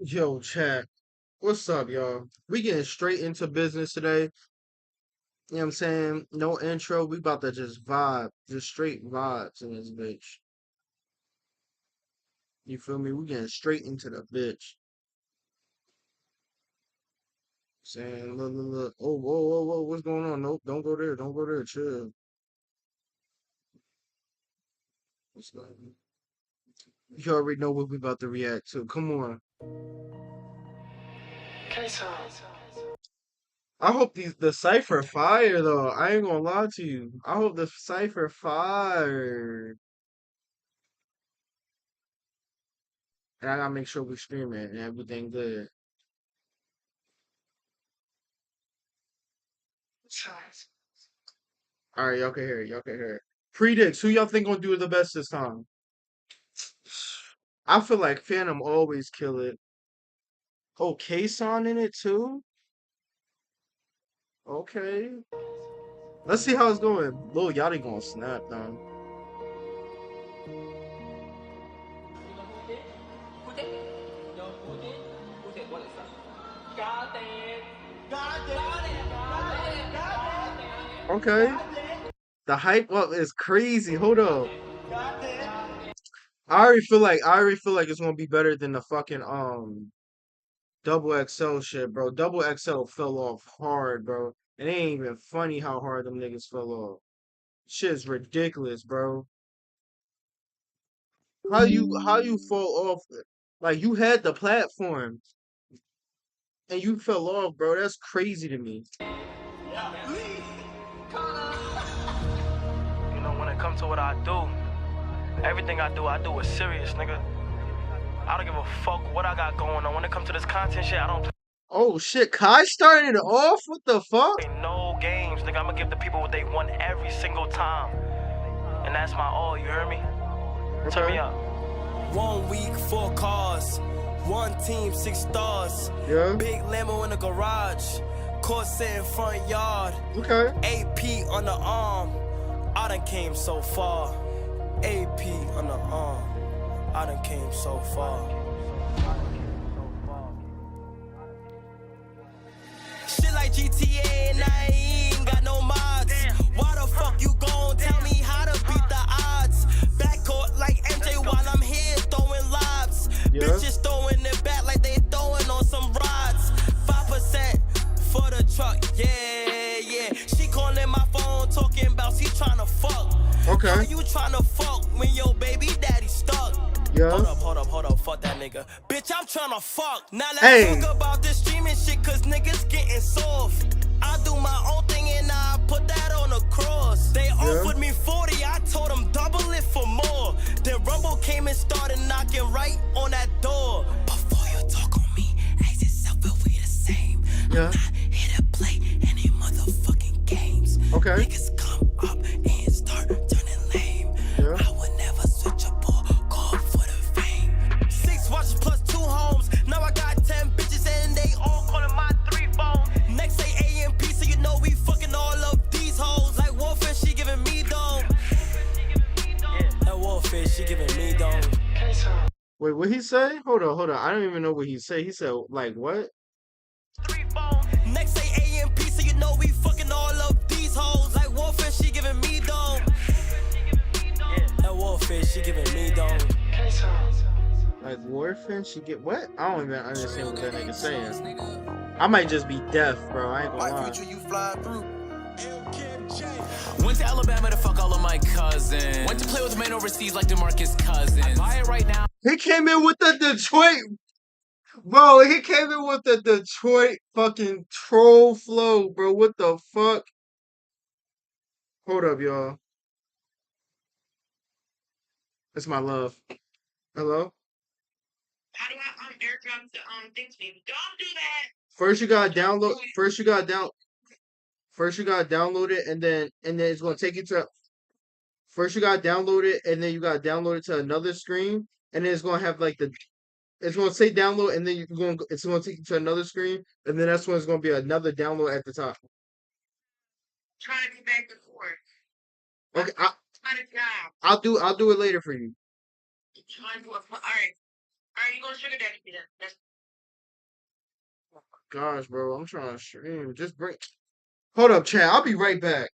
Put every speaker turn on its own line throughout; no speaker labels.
Yo, chat. What's up, y'all? We getting straight into business today. You know what I'm saying? No intro. We about to just vibe. Just straight vibes in this bitch. You feel me? We getting straight into the bitch. Saying, look, look, look. Oh, whoa, whoa, whoa. What's going on? Nope. Don't go there. Don't go there. Chill. What's going on? You already know what we about to react to. Come on. I hope the cipher fire though. I ain't gonna lie to you. I hope the cipher fire. And I gotta make sure we stream it and everything good. All right, y'all can hear it. Y'all can hear it. Predicts. Who y'all think gonna do it the best this time? I feel like Phantom always kill it. Oh, K-Son in it too? Okay. Let's see how it's going. Lil Yachty gonna snap though. Okay. The hype up is crazy. Hold up. I already feel like it's gonna be better than the fucking double XL shit, bro. Double XL fell off hard, bro. It ain't even funny how hard them niggas fell off. Shit's ridiculous, bro. How you fall off? Like you had the platform and you fell off, bro. That's crazy to me.
You know, when it comes to what I do, everything I do is serious, nigga. I don't give a fuck what I got going on. When it comes to this content shit, I don't
Oh shit, Kai started it off. What the fuck?
play no games, nigga. I'ma give the people what they want every single time. And that's my all, you hear me? Turn me
Okay.
up. 1 week, 4 cars. 1 team, 6 stars.
Yeah.
Big Lambo in the garage. Corsair in front yard.
Okay.
AP on the arm. I done came so far. AP on the arm. I done came so far. Shit like GTA and I ain't got no mods. Why the fuck you gon' tell me how to beat the odds? Backcourt like MJ while I'm here throwing lobs.
Yeah.
Bitches throwing it back like they throwing on some rods. 5% for the truck, yeah. She calling my phone talking about she tryna fuck.
Okay.
How you tryna fuck when your baby daddy stuck?
Yeah.
Hold up, fuck that nigga. Bitch, I'm tryna fuck. Now let's
Hey.
talk about this streaming shit, cause niggas getting soft. I do my own thing and I put that on the cross. They offered me 40, I told them double it for more. Then Rumble came and started knocking right on that door. Before you talk on me, ask yourself if we the same.
Yeah.
I'm not here to play any motherfucking games.
Okay.
Niggas come up and start turning lame.
Yeah.
I would never switch up or call for the fame. 6 watches plus 2 homes. Now I got 10 bitches and they all calling my 3 phones. Next say AMP, so you know we fucking all of these hoes. Like Warfare, she giving me dome. Yeah, that Warfare, she giving me dome.
Wait, what he say? Hold on. I don't even know what he said. He said like what?
3 phones. Next say AMP, so you know we fucking all of these hoes. Like Warfare, she giving me dome. Yeah, that Warfare, she giving me dome.
Like warfare? She get what? I don't even understand what that nigga saying. I might just be deaf, bro. I ain't gonna lie.
You fly through. Went to Alabama to fuck all of my cousins. Went to play with men overseas like DeMarcus Cousins. Buy it right now.
He came in with the Detroit, bro. He came in with the Detroit fucking troll flow, bro. What the fuck? Hold up, y'all. That's my love. Hello.
How do I airdrop the things to me? Don't do that.
First you gotta download. First you gotta download it, and then it's gonna take you to. First you gotta download it, and then you gotta download it to another screen, and then it's gonna have like the. It's gonna say download, and then it's gonna take you to another screen, and then that's when it's gonna be another download at the top.
Trying to get back and forth.
Okay,
Trying to job.
I'll do it later for you.
Trying to all right. All right, you gonna sugar daddy me then.
gosh, bro. I'm trying to stream. Just bring. Hold up, chat. I'll be right back.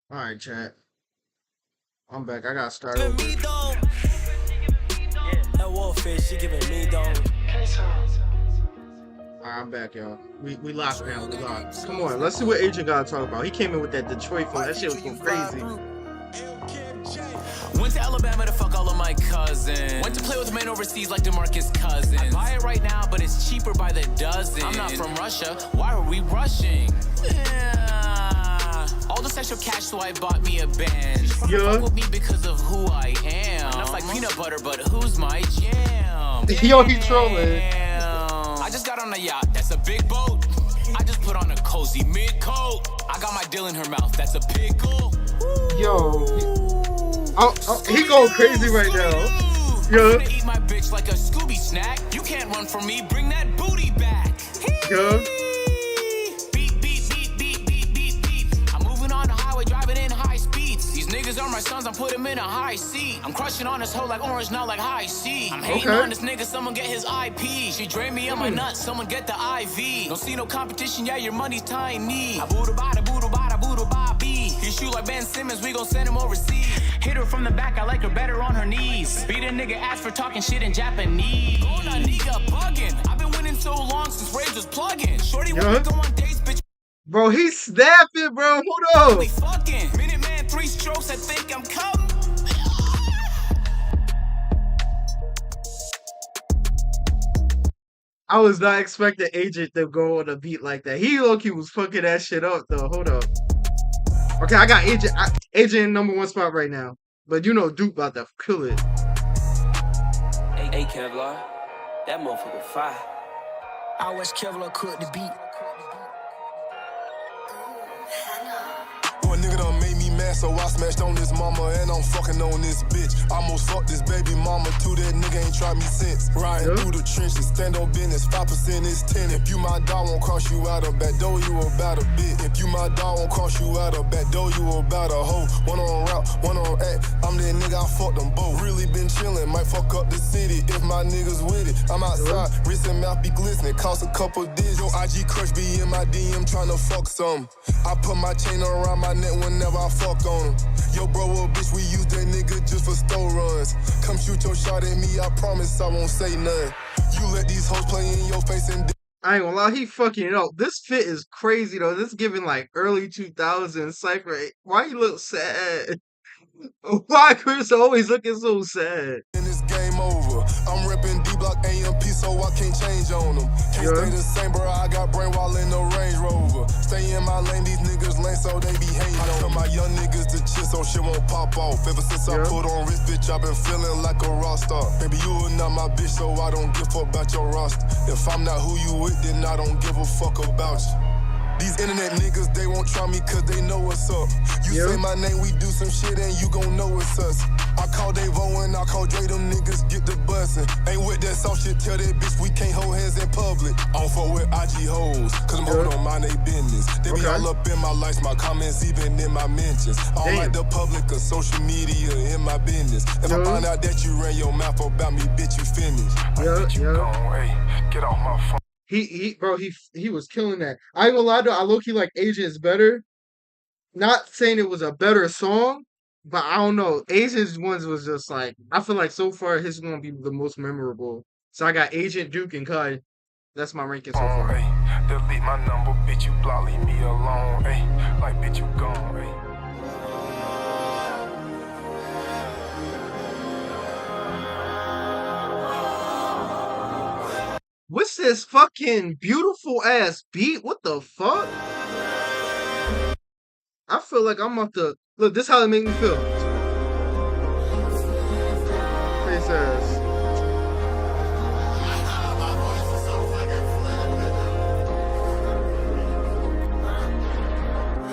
All right, chat. I'm back. I gotta start over.
Me though. That warfare, she giving me though.
All right, I'm back, y'all. We locked now. We locked. Come on, let's see what Agent got to talk about. He came in with that Detroit film. That shit was going crazy.
Went to Alabama to fuck all of my cousins. Went to play with men overseas like DeMarcus Cousins. I buy it right now, but it's cheaper by the dozen. I'm not from Russia. Why are we rushing? All this extra cash, so I bought me a Benz.
Yeah.
Fuck with me because of who I am. That's like peanut butter, but who's my jam?
Yo, he trolling.
I just got on a yacht, that's a big boat. I just put on a cozy mid coat. I got my dill in her mouth, that's a pickle.
Yo, he going crazy right now.
Yeah. I'm gonna eat my bitch like a Scooby snack. You can't run from me, bring that booty back.
Yeah.
Beep, beep, beep, beep, beep, beep, beep. I'm moving on the highway, driving in high speeds. These niggas are my sons, I'm putting them in a high seat. I'm crushing on this hoe like orange, not like high C. I'm hating on this nigga, someone get his IP. She drained me on my nuts, someone get the IV. Don't see no competition, yeah, your money's tiny. Booda-bada, booda-bada, booda-ba-bee. He shoot like Ben Simmons, we gon' send him overseas. Hit her from the back, I like her better on her knees. Beat a nigga ass for talking shit in Japanese. Going on nigga bugging. I've been winning so long since Rage was plugging. Shorty wanna go on dates, bitch.
Bro, he's snapping, bro. Hold on.
We fucking. Minute man, 3 strokes, I think I'm coming.
I was not expecting Agent to go on a beat like that. He low-key was fucking that shit up, though. Hold up. Okay, I got AJ in number 1 spot right now. But you know Duke about to kill it.
Hey, Kevlar, that motherfucker fire.
I watch Kevlar cook the beat.
One nigga done made me mad, so I smashed on this mama and I'm fucking on this bitch. Almost fucked this baby mama too, that nigga ain't tried me since. Riding through the trenches, stand on business, 5% is 10. If you my dog, won't cross you out a back door, you about a bitch. If you my dog, won't cross you out a back door, you about a hoe. One on route, one on act, I'm that nigga, I fucked them both. Really been chillin', might fuck up the city if my niggas with it. I'm outside, wrist and mouth be glistening, cost a couple digits. Your IG crush be in my DM tryna fuck some. I put my chain around my neck whenever I fuck on him. Yo, bro, a bitch, we use that nigga just for store runs. Come shoot your shot at me, I promise I won't say nothing. You let these hoes play in your face and
I ain't gonna lie, he fucking it up. This fit is crazy though. This giving like early 2000s Cypher. Why you look sad? Why Chris always looking so sad?
then it's game over. I'm reppin' D-Block AMP, so I can't change on them. Can't stay the same, bro, I got brain wall in the Range Rover. Stay in my lane, these niggas lame, so they be hating on. I tell my young niggas to chill, so shit won't pop off. Ever since I put on wrist, bitch, I been feeling like a rock star. Baby, you are not my bitch, so I don't give a fuck about your roster. If I'm not who you with, then I don't give a fuck about you. These internet niggas, they won't try me cause they know what's up. You say my name, we do some shit and you gon' know it's us. I call Davo and I call Dre, them niggas get the bussin'. Ain't with that soft shit, tell that bitch we can't hold hands in public. I don't fuck with IG hoes, cause them hoes don't mind they business. They be all up in my likes, my comments, even in my mentions. I don't like the public or social media in my business. If I find out that you ran your mouth about me, bitch, you finished. Bitch, you gone, hey, get off my phone.
He was killing that. I ain't gonna lie though, I low-key like Asia's better. Not saying it was a better song, but I don't know. Asia's ones was just like I feel like so far his is gonna be the most memorable. So I got Agent, Duke, and Kai. That's my ranking so far.
Hey, delete my number, bitch, you block, leave me alone. Hey, like bitch, you gone. Hey.
What's this fucking beautiful ass beat? What the fuck? I feel like I'm about to look. This how it make me feel. Face ass.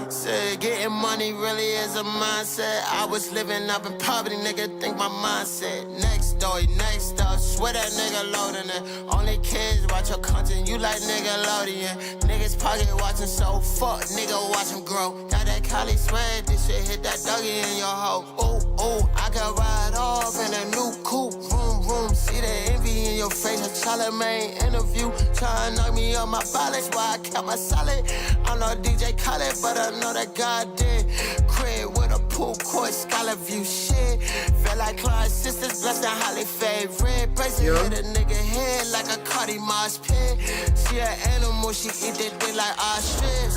Said getting money really is a mindset. I was living up in poverty, nigga, think my mindset. Next door, swear that nigga loading it. Only kids watch your content, you like Nickelodeon. Niggas pocket watching, so fuck, nigga, watch him grow. Got that Cali swag, this shit hit that doggy in your hoe. Ooh, I can ride off in a new coupe. Vroom, see the envy in your face. A Charlemagne interview, tryna knock me up my balance, why I kept my solid. I'm no DJ Khaled, but I know that God did. Crib with a pool court, scholar view shit. Feel like Clyde's sisters, blessed and highly favorite. Bracelet hit a nigga head like a Cardi Mosh pit. She an animal, she eat that dick like ostrich.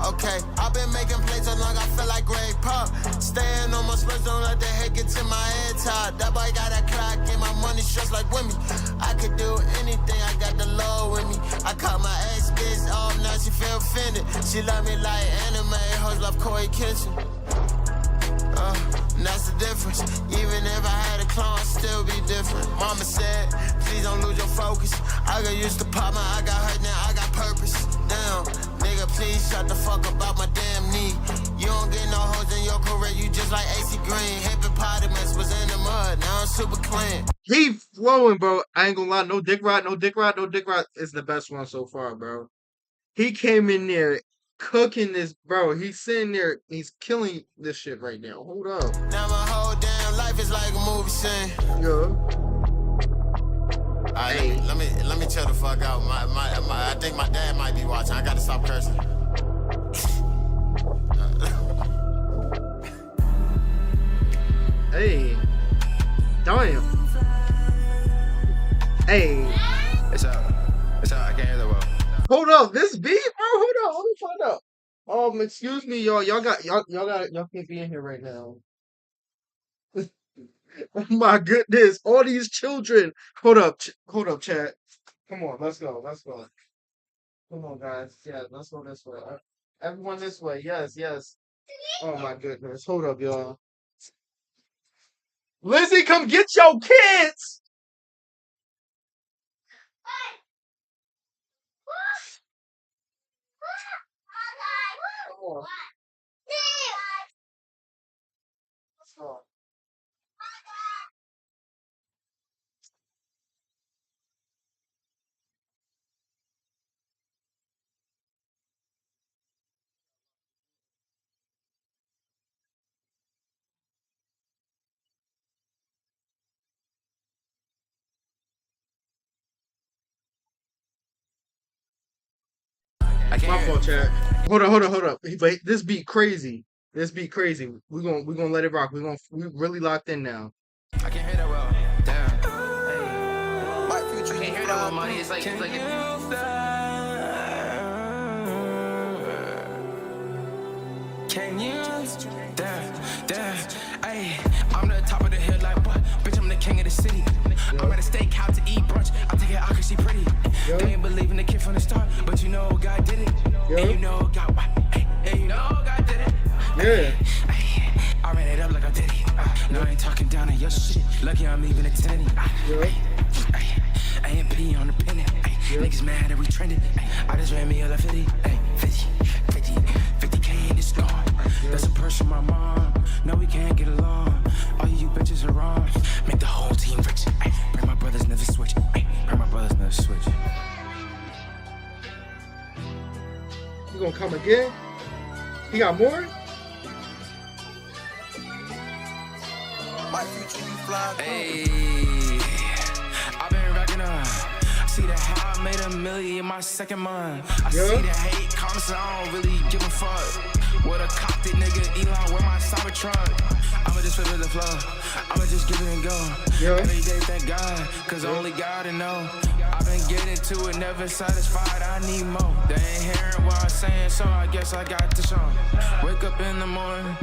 Okay, I've been making plays so long I feel like Greg Pop. Staying on my spurs, don't let the head get to my head top. That boy got a clock and my money stretched like with me. I could do anything, I got the law with me. I caught my ex bitch off, now she feel offended. She love me like anime, hoes love Corey Kitchen. That's the difference. Even if I had a clone, I'd still be different. Mama said, please don't lose your focus. I got used to pop my, I got hurt, now I got purpose. Damn, nigga, please shut the fuck up about my damn knee. You don't get no hoes in your career, you just like AC Green. Hippopotamus was in the mud, now I'm super clean.
He flowing, bro. I ain't gonna lie, no dick rod is the best one so far, bro. He came in there cooking this, bro. He's sitting there, he's killing this shit right now. Hold up.
Now my whole damn life is like a movie scene.
Yeah.
Alright, let me chill the fuck out. I think my dad might be watching. I gotta stop cursing.
Hey. Damn. Hey.
It's out. I can't hear that well.
Hold up, this beat, bro. Hold up, let me find out. Excuse me, y'all. Y'all can't be in here right now. Oh my goodness, all these children. Hold up, chat. Come on, let's go. Come on, guys. Yeah, let's go this way. Everyone this way. Yes, yes. Oh my goodness. Hold up, y'all. Lizzie, come get your kids. Come on. Let's go.
I
My
can't hear
fault, chat. Hold up, hold up, hold up. But this beat crazy. This beat crazy. We gonna let it rock. We really locked in now.
I can't hear that well. Damn. Hey. I can't hear that well, money. It's like
Can you? Damn, ayy, I'm the top of the hill like what? Bitch, I'm the king of the city. I'm at a steakhouse to eat brunch. I take it out cause she pretty. They ain't believe in the kid from the start, but you know God did it. And you know God, and you know God did it.
Yeah.
I ran it up like I did it. No, I ain't talking down on your shit. Lucky I'm leaving a tenny. AMP on the penny. Niggas mad that we trending. I just ran me a 50. 50K in the store. That's a purse from my mom. No, we can't get along. All you bitches are wrong. Make the whole team rich. Bring my brothers never switch. Bring my brothers never switch.
You gonna come again? He got more?
Hey, I've been racking up. See the how I made $1 million in my second month. I see the hate comments, I don't really give a fuck. What a cocked nigga, Elon, where my Cybertruck. I'ma just flip it the flow. I'ma just give it and go. Every day, thank God, cause only God to know. I've been getting to it, never satisfied, I need more. They ain't hearing what I'm saying, so I guess I got to show. Wake up in the morning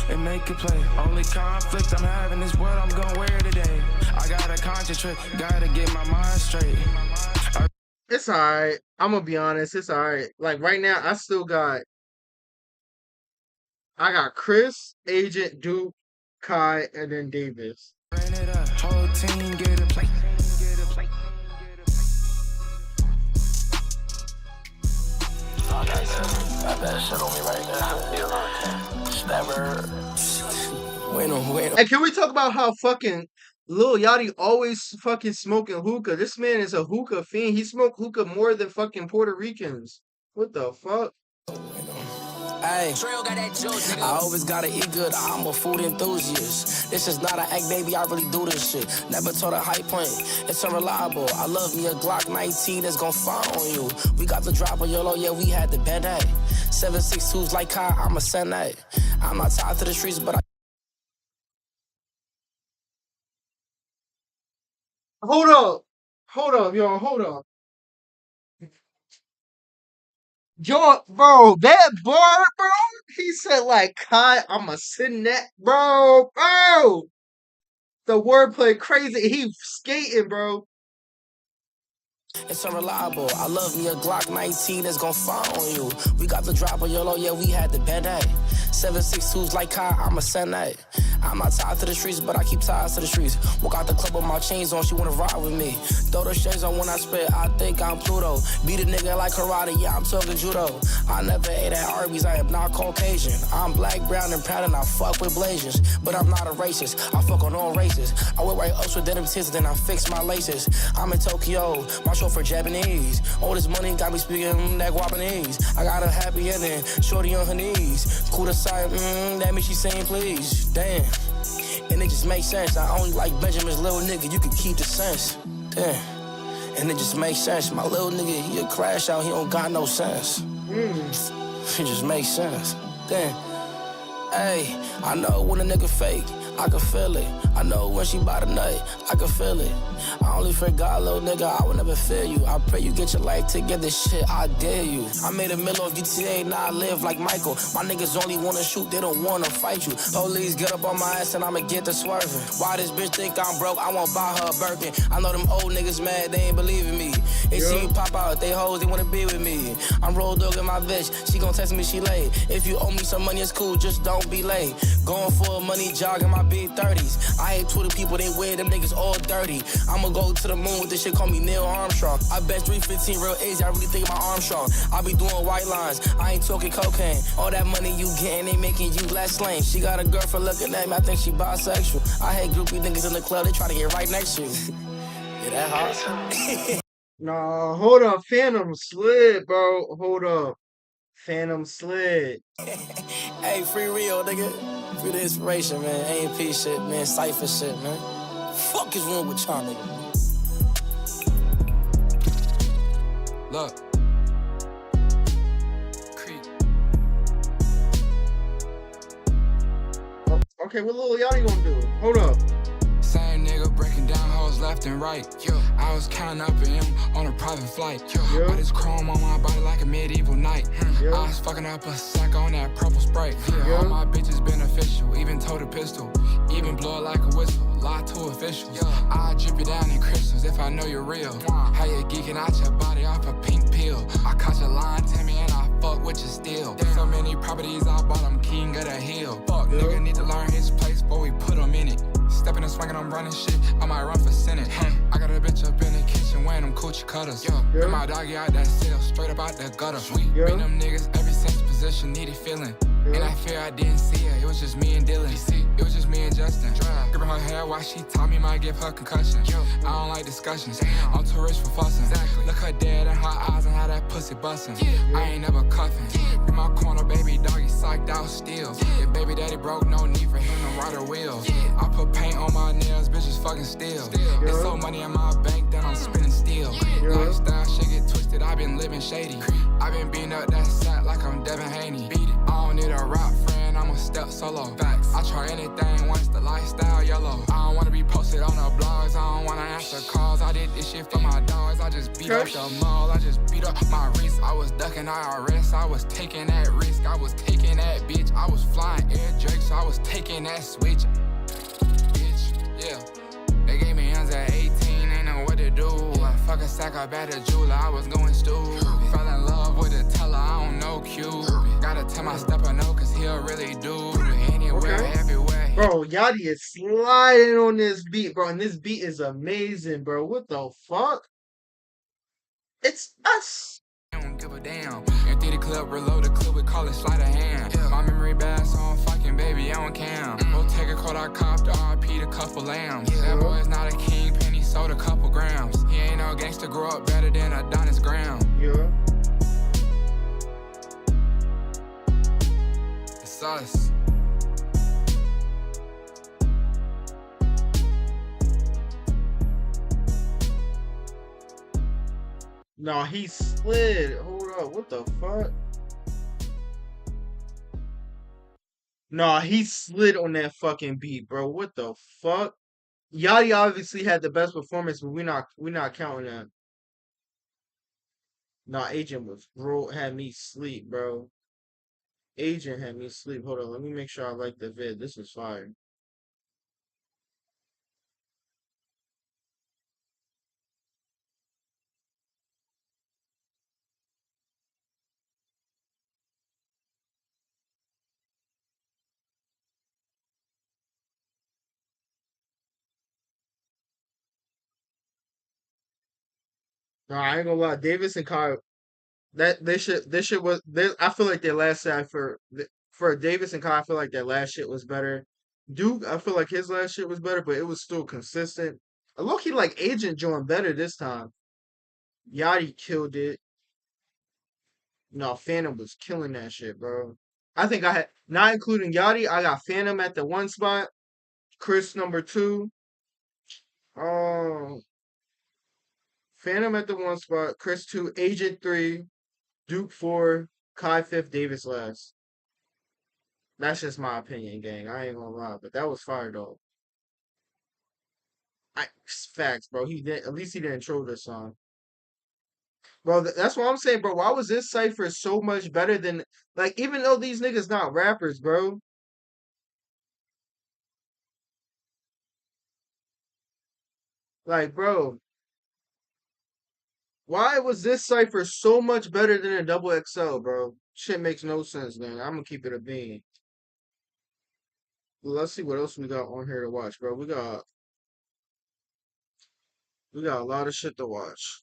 and make a play. Only conflict I'm having is what I'm gonna wear today. I gotta concentrate, gotta get my mind straight.
It's alright. I'm gonna be honest, it's alright. Like right now, I got Chris, Agent, Duke, Kai, and then Davis.
Bring it up, whole team get a plate.
Got that shit on me right now. Stabber. Bueno.
Hey, can we talk about how fucking Lil Yachty always fucking smoking hookah? This man is a hookah fiend. He smoked hookah more than fucking Puerto Ricans. What the fuck?
Hey, I always gotta eat good, I'm a food enthusiast. This is not an act, baby, I really do this shit. Never told a high point, it's unreliable. I love me a Glock 19 that's gon' fire on you. We got the drop on YOLO, yeah, we had the Band-Aid. 762s like Kai, I'm a Senate. I'm not tied to the streets, but I...
Hold up, y'all, hold up. Yo, bro, that bar, bro, he said like, Kai, I'm a Senate, bro. The wordplay crazy. He skating, bro.
It's unreliable. I love me a Glock 19 that's gon' fire on you. We got the drop on YOLO, yeah, we had the Band-Aid. 762s like Kai, I'm a Senate. I'm not tied to the streets, but I keep ties to the streets. Walk out the club with my chains on, she wanna ride with me. Throw the shades on when I spit, I think I'm Pluto. Beat a nigga like karate, yeah, I'm talking judo. I never ate at Arby's, I am not Caucasian. I'm black, brown, and proud, and I fuck with Blasians. But I'm not a racist, I fuck on all races. I wear white ups with denim tits, then I fix my laces. I'm in Tokyo, my for Japanese. All this money got me speaking that Guapanese. I got a happy ending, shorty on her knees. Cool to sight, that means she saying please. Damn, and it just makes sense. I only like Benjamin's little nigga, you can keep the sense. Damn, and it just makes sense. My little nigga, he a crash out, he don't got no sense. It just makes sense. Damn, hey, I know when a nigga fake. I can feel it. I know when she bout a nut, I can feel it. I only forgot, little nigga, I will never fail you. I pray you get your life together, shit, I dare you. I made a mill of GTA, now I live like Michael. My niggas only wanna shoot, they don't wanna fight you. Police get up on my ass and I'ma get to swerving. Why this bitch think I'm broke, I won't buy her a Birkin. I know them old niggas mad, they ain't believing me. They see me pop out, they hoes, they wanna be with me. I'm road dog in my bitch, she gon' text me, she late. If you owe me some money, it's cool, just don't be late. Going for a money jog in my big 30s. I hate Twitter people, they weird, them niggas all dirty. I'ma go to the moon with this shit, call me Neil Armstrong. I bet 315 real easy, I really think my Armstrong. I be doing white lines, I ain't talking cocaine. All that money you getting, they making you less lame. She got a girlfriend looking at me, I think she bisexual. I hate groupie niggas in the club, they try to get right next to you. Yeah, that hard.
Nah, hold up. Phantom slid, bro. Hold up. Phantom slid.
Hey, free real, nigga. Free the inspiration, man. A&P shit, man. Cypher shit, man. Fuck is wrong with y'all, nigga?
Look. Creep.
Okay, what Lil Yachty gonna do? Hold up.
Same nigga breaking down hoes left and right. Yo, I was counting up in him on a private flight. Yo, all this chrome on my body like a medieval knight. I was fucking up a sack on that purple Sprite. All my bitches beneficial, even told a pistol. Even blow it like a whistle, lie to officials. I drip you down in crystals if I know you're real. How you geeking out your body off a pink pill. I caught your line, Timmy, and I fuck with you still. So many properties I bought, I'm king of the hill. Fuck, nigga need to learn his place before we put him in it. Stepping and swinging, I'm running shit, I might run for Senate. I got a bitch up in the kitchen wearing them coochie cutters. Bring my doggy out that cell, straight up out the gutter. Bring them niggas every sense position, needed feeling. And I fear I didn't see her, it was just me and Dylan. It was just me and Justin. Gripping her hair while she taught me might give her concussion. I don't like discussions, I'm too rich for fussing. Look her dead in her eyes and how that pussy bustin'. I ain't never cuffin'. In my corner, baby doggy psyched out still. If baby daddy broke, no need for him to ride a wheel. I put paint on my nails, bitches fucking still. There's so money in my bank that I'm spinning steel. Lifestyle shit get twisted, I been living shady. I been beating up that sack like I'm Devin Haney. I don't need a rap friend, I'ma step solo. Facts. I try anything once the lifestyle yellow. I don't wanna be posted on the blogs, I don't wanna answer calls. I did this shit for my dogs, I just beat up the mall. I just beat up my wrist, I was ducking IRS. I was taking that risk, I was taking that bitch. I was flying air drakes, I was taking that switch. Bitch, yeah. They gave me hands at 18, ain't know what to do. I fuck a sack up at a jeweler, I was going stupid. Fell in love with a teller, I don't know Q. Gotta tell my stepper no, cause he'll really do. Anywhere, everywhere.
Bro, Yachty is sliding on this beat, bro. And this beat is amazing, bro. What the fuck? It's us.
I don't give a damn. Empty the clip, reload the clip, we call it sleight of hand. My memory bad, so I'm fucking baby, I don't cam. Go take a cold, I copped RP to couple lambs. That boy is not a king, penny sold a couple grams. He ain't no gangster, grow up better than Adonis Graham.
Yeah.
It's us.
No, he slid. Hold up. What the fuck? No, he slid on that fucking beat, bro. What the fuck? Yachty obviously had the best performance, but we're not counting that. Nah, Agent was bro had me sleep, bro. Agent had me sleep. Hold on, let me make sure I like the vid. This is fire. No, I ain't gonna lie. Davis and Kyle, this shit was this. I feel like their last side for Davis and Kyle. I feel like their last shit was better. Duke, I feel like his last shit was better, but it was still consistent. I look, he like Agent joined better this time. Yachty killed it. No, Phantom was killing that shit, bro. I think I had, not including Yachty, I got Phantom at the one spot, Chris number 2. Um, Phantom at the one spot, Chris 2, Agent 3, Duke 4, Kai 5th, Davis last. That's just my opinion, gang. I ain't gonna lie, but that was fire though. Facts, bro. He did. At least he didn't troll this song, bro. That's what I'm saying, bro. Why was this cipher so much better than like? Even though these niggas not rappers, bro. Like, bro, why was this cipher so much better than a double XL, bro? Shit makes no sense, man. I'm gonna keep it a bean. Let's see what else we got on here to watch, bro. We got a lot of shit to watch.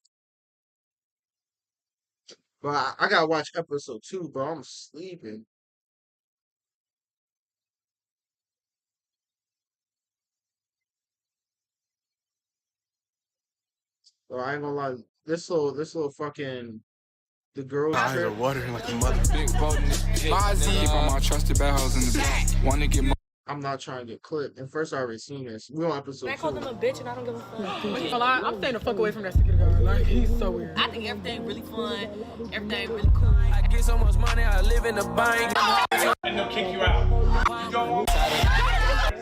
But I gotta watch episode 2, bro. I'm sleeping. Bro, I ain't gonna lie. This little fucking the girls
Eyes are
trip.
watering like a mother. Big boat in this bitch. From my trusted bad hoes in the back. Wanna get my
I'm not trying to get clipped. And first, I already seen this. We on episode
I called
2.
him a bitch and I don't give a fuck.
I'm staying the fuck away from that security guard. Like, he's so weird.
I think everything really fun. Everything really cool.
I get so much money, I live in the bank.
And they'll kick you out. You go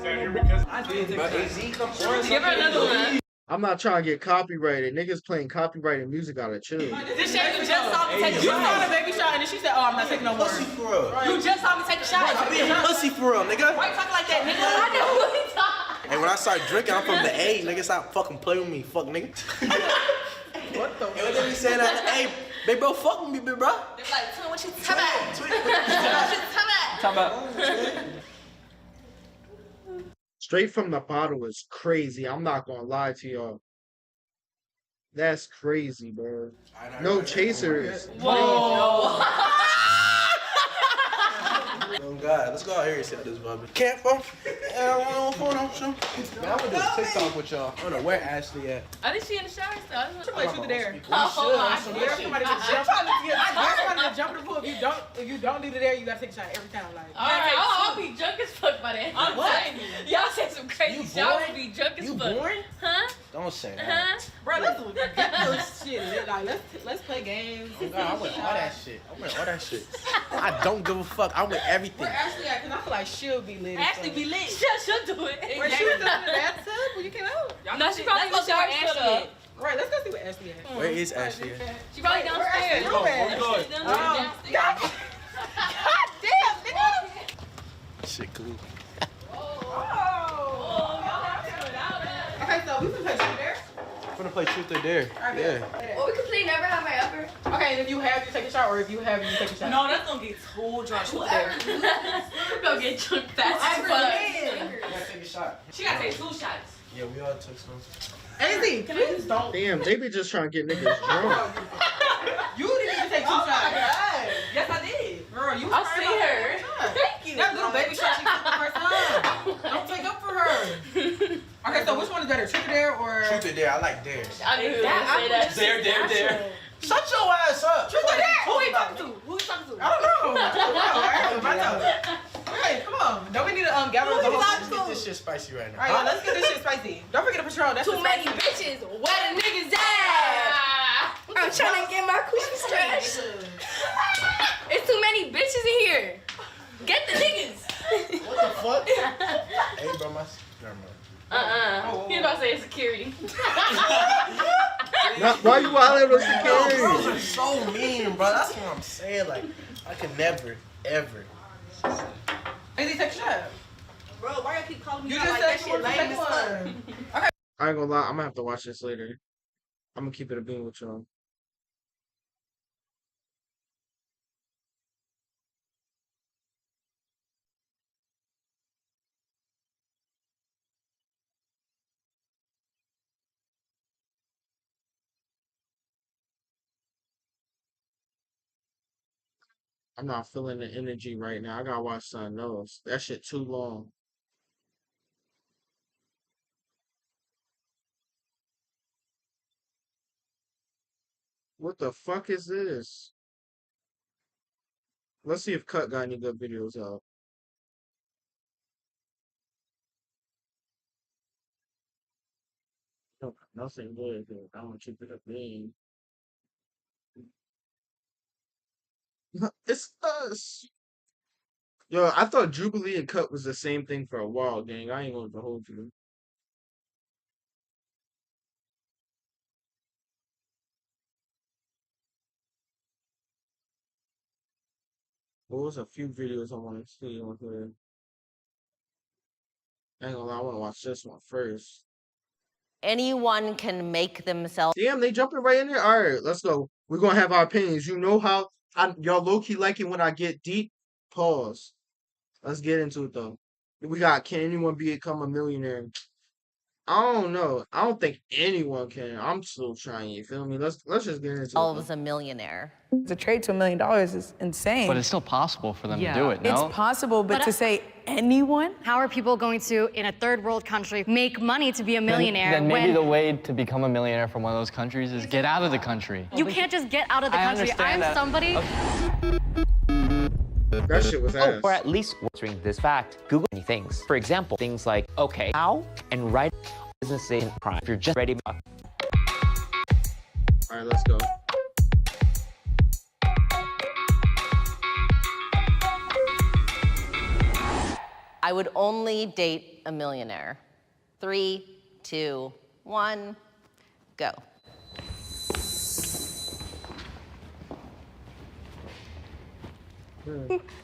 here because I did. But AZ comes
Give her another one.
I'm not trying to get copyrighted. Niggas playing copyrighted music out of chill.
This shit, you just saw me take a
You saw
shot.
the baby shot and then she said, oh, I'm not taking no more.
pussy for real.
You just saw me take a shot.
I be a pussy for real, nigga.
Why you talking like that, nigga? I know what he talking.
And when I start drinking, I'm from the A. Nigga, stop fucking playing with me, fuck nigga.
What the fuck?
And they be saying that, hey, big bro, fuck with me, big bro.
They're like, tell me what you talking about. Tell me what you talking about.
Straight from the bottle is crazy. I'm not gonna lie to y'all. That's crazy, bro. No chasers.
Whoa.
Oh God, let's go out here and see how this vibe. Can't phone. I phone on show. Man, I'm gonna do a TikTok with y'all. I don't know where Ashley at.
I think she in the shower still.
Somebody shoot the dare.
Oh my
I dare somebody to jump. I dare somebody to jump in the pool. If you don't do the dare, you gotta take a shot every time. Like,
Alright, I'll be drunk as fuck by then. I'm telling you. Y'all said some crazy shit. I would be drunk as
You
fuck.
born?
Huh?
Don't say that.
Huh?
bro, let's get this shit lit. Like, let's play games.
Oh God, I with all that shit. I with all that shit. I don't give a fuck. I with everything.
Where Ashley at? Cause I feel like she'll be lit.
Actually be lit. She'll do it.
Where she was in the bathtub when you came out?
No, she probably in the shower Ashley.
Right, let's go see what Ashley at.
Where is Ashley at?
She probably downstairs.
Where Ashley at?
Downstairs.
God damn, nigga.
Shit cool.
Okay, so we can play truth there.
I'm gonna play truth or dare. Yeah.
Or we could play never have I ever.
Okay, and if you have, you take a shot, or if you have, you take a shot.
No, that's gonna get too drunk. Whoever we're gonna get drunk fast as fuck.
You gotta take a shot.
She gotta take 2 shots.
Yeah, we all took some.
AZ, please don't.
Damn, they be just trying to get niggas drunk.
You didn't even take 2 shots. Yes, I did. Girl, you
I'll
cried
see
about
her.
every time.
Thank you.
That little baby shot she took the first time. Don't take up for her. Okay, so which one is better, truth or dare, or?
Truth or dare? I like dares.
I knew you were gonna say that.
Dare. Shut your ass up.
Truth or dare?
Who you talking to? Who you talking to?
I don't know. Hey, come on. Don't we need to gather the whole
Let's get this shit spicy right now.
Alright, let's get this shit spicy. Don't forget the Patron. That's
Too
just
many
spicy.
bitches. Where the niggas at? I'm trying to get my coochie stretched. It's too many bitches in here. Get the niggas.
What the fuck? Hey, bro, my. Never mind.
He about to say security.
Why you wilding with
Girls
security?
are so mean, bro. That's what I'm saying. Like, I could never, ever.
AZ, take a shot.
Bro, why you keep calling me
You
out
just
like
said
that
you
shit
want to
lame
take
as fuck?
one.
I ain't gonna lie, I'm gonna have to watch this later. I'm gonna keep it a bean with y'all. I'm not feeling the energy right now. I gotta watch something else. That shit too long. What the fuck is this? Let's see if Cut got any good videos out. No, nothing good. Dude. I'm gonna keep it a bean. It's us. Yo, I thought Jubilee and Cut was the same thing for a while, gang. I ain't going to hold you. What was a few videos I want to see on here? I ain't gonna lie, I want to watch this one first.
Anyone can make themselves.
Damn, they jumping right in there. All right, let's go. We're gonna have our opinions. You know how y'all low key like it when I get deep. Pause. Let's get into it though. We got can anyone become a millionaire? I don't know. I don't think anyone can. I'm still trying. You feel me? Let's just get into it. Though.
A millionaire.
The trade to $1 million is insane.
But it's still possible for them to do it, no?
It's possible, but to say anyone?
How are people going to, in a third world country, make money to be a millionaire?
Then maybe the way to become a millionaire from one of those countries is get out of the country.
You can't just get out of the country. I'm somebody.
That shit was ass.
Or at least answering this fact, Google many things. For example, things like, okay, how and write business in crime. If you're just ready.
All right, let's go.
I would only date a millionaire. 3, 2, 1, go.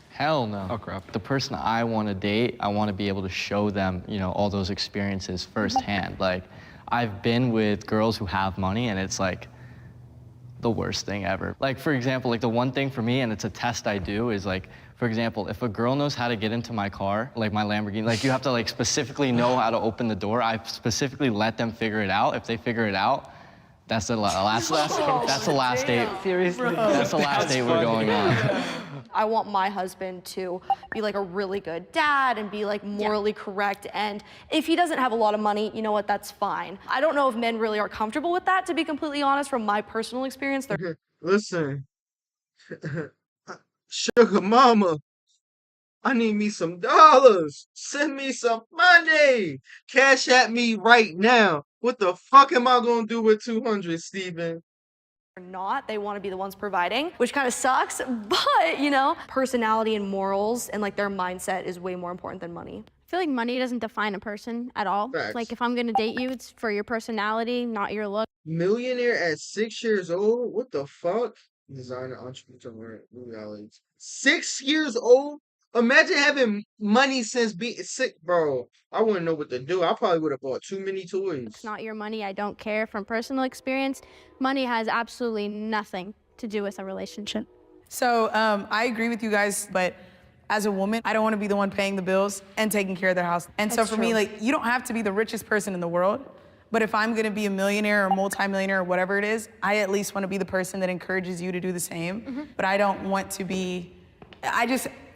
Hell no. Fuck up. The person I want to date, I want to be able to show them, you know, all those experiences firsthand. Like, I've been with girls who have money, and it's like the worst thing ever. Like, for example, like the one thing for me, and it's a test I do, is like, for example, if a girl knows how to get into my car, like my Lamborghini, like you have to like specifically know how to open the door. I specifically let them figure it out. If they figure it out, that's the last that's the last date. Seriously? That's the last date we're going on.
I want my husband to be like a really good dad and be like morally correct. And if he doesn't have a lot of money, you know what, that's fine. I don't know if men really are comfortable with that, to be completely honest, from my personal experience.
Listen, sugar mama, I need me some dollars. Send me some money. Cash at me right now. What the fuck am I gonna do with 200, Steven?
Not, they want to be the ones providing, which kind of sucks, but you know, personality and morals and like their mindset is way more important than money.
I feel like money doesn't define a person at all.
Facts.
Like if I'm gonna date you, it's for your personality, not your look.
Millionaire at 6 years old? What the fuck? Designer, entrepreneur, reality. 6 years old? Imagine having money since being sick, bro. I wouldn't know what to do. I probably would have bought too many toys.
It's not your money, I don't care. From personal experience, money has absolutely nothing to do with a relationship.
So I agree with you guys, but as a woman, I don't want to be the one paying the bills and taking care of their house. And so for me, like, you don't have to be the richest person in the world, but if I'm gonna be a millionaire or multimillionaire or whatever it is, I at least want to be the person that encourages you to do the same. But I don't want to be,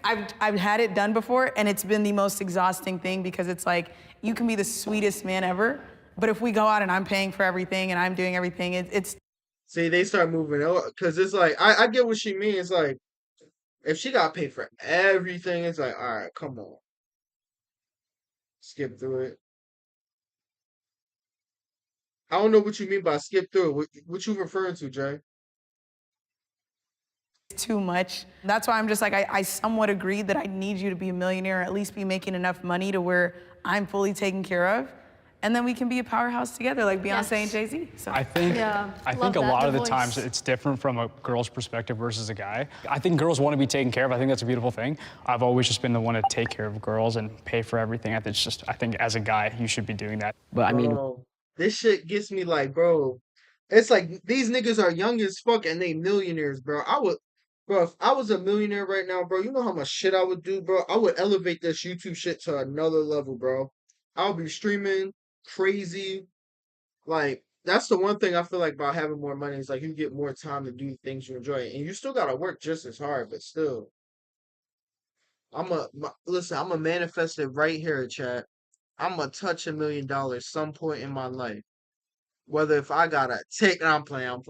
I've had it done before, and it's been the most exhausting thing because it's like, you can be the sweetest man ever, but if we go out and I'm paying for everything and I'm doing everything, it's...
See, they start moving out, because it's like, I get what she means. Like, if she got paid for everything, it's like, all right, come on. Skip through it. I don't know what you mean by skip through it. What you referring to, Jay?
Too much. That's why I'm just like, I somewhat agree that I need you to be a millionaire, or at least be making enough money to where I'm fully taken care of. And then we can be a powerhouse together like Beyonce and Jay-Z. So.
I think a lot of the times it's different from a girl's perspective versus a guy. I think girls want to be taken care of. I think that's a beautiful thing. I've always just been the one to take care of girls and pay for everything. I think as a guy, you should be doing that.
But I mean,
bro, this shit gets me like, bro, it's like these niggas are young as fuck and they millionaires, bro. Bro, if I was a millionaire right now, bro, you know how much shit I would do, bro? I would elevate this YouTube shit to another level, bro. I would be streaming crazy. Like, that's the one thing I feel like about having more money is like you get more time to do things you enjoy. And you still gotta work just as hard, but still. Listen, I'm gonna manifest it right here, chat. I'm gonna touch $1 million some point in my life. Whether if I gotta take, I'm playing.